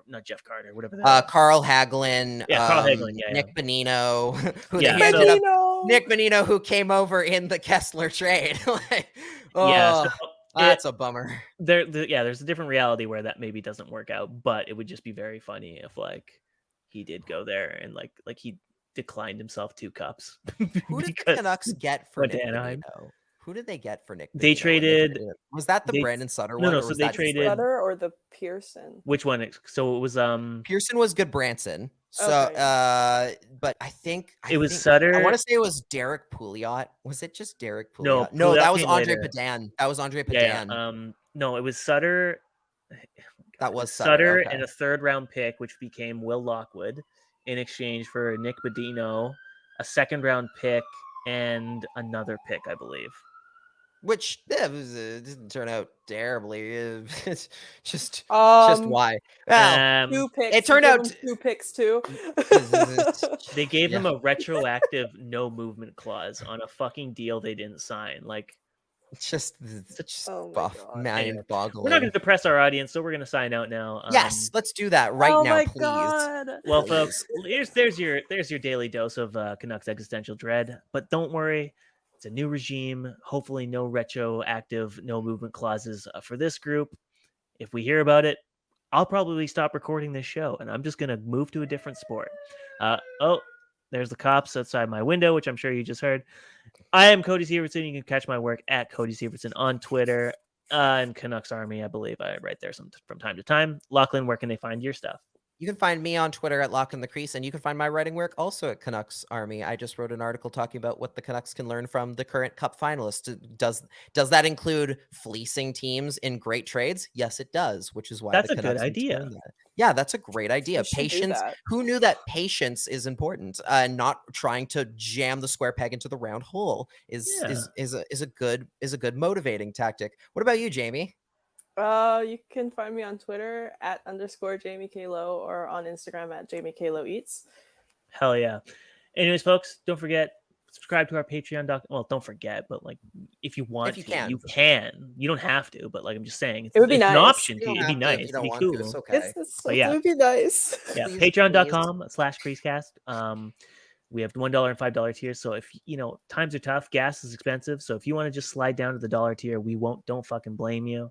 Not Jeff Carter, whatever that. Carl Hagelin. Yeah, Carl Hagelin. Yeah, Nick Bonino. Nick Bonino, who came over in the Kessler trade. That's a bummer. There's a different reality where that maybe doesn't work out, but it would just be very funny if like he did go there and like he declined himself 2 cups. Who did the Canucks get for Nick Bonino? Who did they get for Nick Bonino? They traded. Was that the Brandon Sutter one? No. So they traded Sutter or the Pearson. Which one? So it was Pearson was Goodbranson. So but I think Sutter. I want to say it was Derek Pouliot. Was it just Derek Pouliot? No, that was Andre Padan. That was Andre Padan. Yeah. No, it was Sutter. That was Sutter and a 3rd round pick, which became Will Lockwood, in exchange for Nick Bodino, a 2nd round pick, and another pick, I believe. Which didn't turn out terribly. It's just why. 2 picks. It turned out 2 picks too. They gave him a retroactive no movement clause on a fucking deal they didn't sign. Like, just mind-boggling. We're not going to depress our audience, so we're going to sign out now. Yes, let's do that now, please. God. Well, folks, there's your daily dose of Canucks existential dread. But don't worry. It's a new regime. Hopefully no retroactive, no movement clauses for this group. If we hear about it, I'll probably stop recording this show and I'm just going to move to a different sport. There's the cops outside my window, which I'm sure you just heard. I am Cody Sievertson. You can catch my work at Cody Sievertson on Twitter and Canucks Army. I believe I write there from time to time. Lachlan, where can they find your stuff? You can find me on Twitter at Lock in the Crease, and you can find my writing work also at Canucks Army. I just wrote an article talking about what the Canucks can learn from the current Cup finalists. Does that include fleecing teams in great trades? Yes, it does, which is why that's the a Canucks good idea. Yeah, that's a great idea. Patience. Who knew that patience is important? Not trying to jam the square peg into the round hole is a good motivating tactic. What about you, Jamie? You can find me on Twitter at _Jamie K. Lowe or on Instagram at Jamie K. Lowe Eats. Hell yeah. Anyways, folks, don't forget, subscribe to our Patreon. Well, don't forget, but like if you want you to, can. you can. You don't have to, but like I'm just saying, it would be it's nice. an option to You you. It'd be nice. It'd be cool. It's okay. But it would be nice. Yeah, Please, Patreon.com/CreaseCast. We have $1 and $5 tiers. So if times are tough, gas is expensive. So if you want to just slide down to the $1 tier, don't fucking blame you.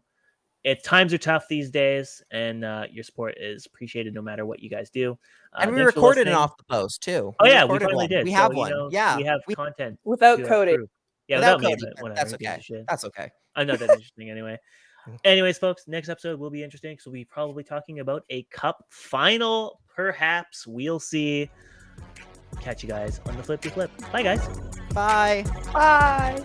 Times are tough these days, and your support is appreciated no matter what you guys do. And we recorded an off the post too. We finally did. We have one. We have content without coding. Without me, but whatever. That's okay. That's okay. I'm not that interesting anyway. Anyways, folks, next episode will be interesting. So we'll be probably talking about a cup final, perhaps. We'll see. Catch you guys on the flippy flip. Bye, guys. Bye. Bye.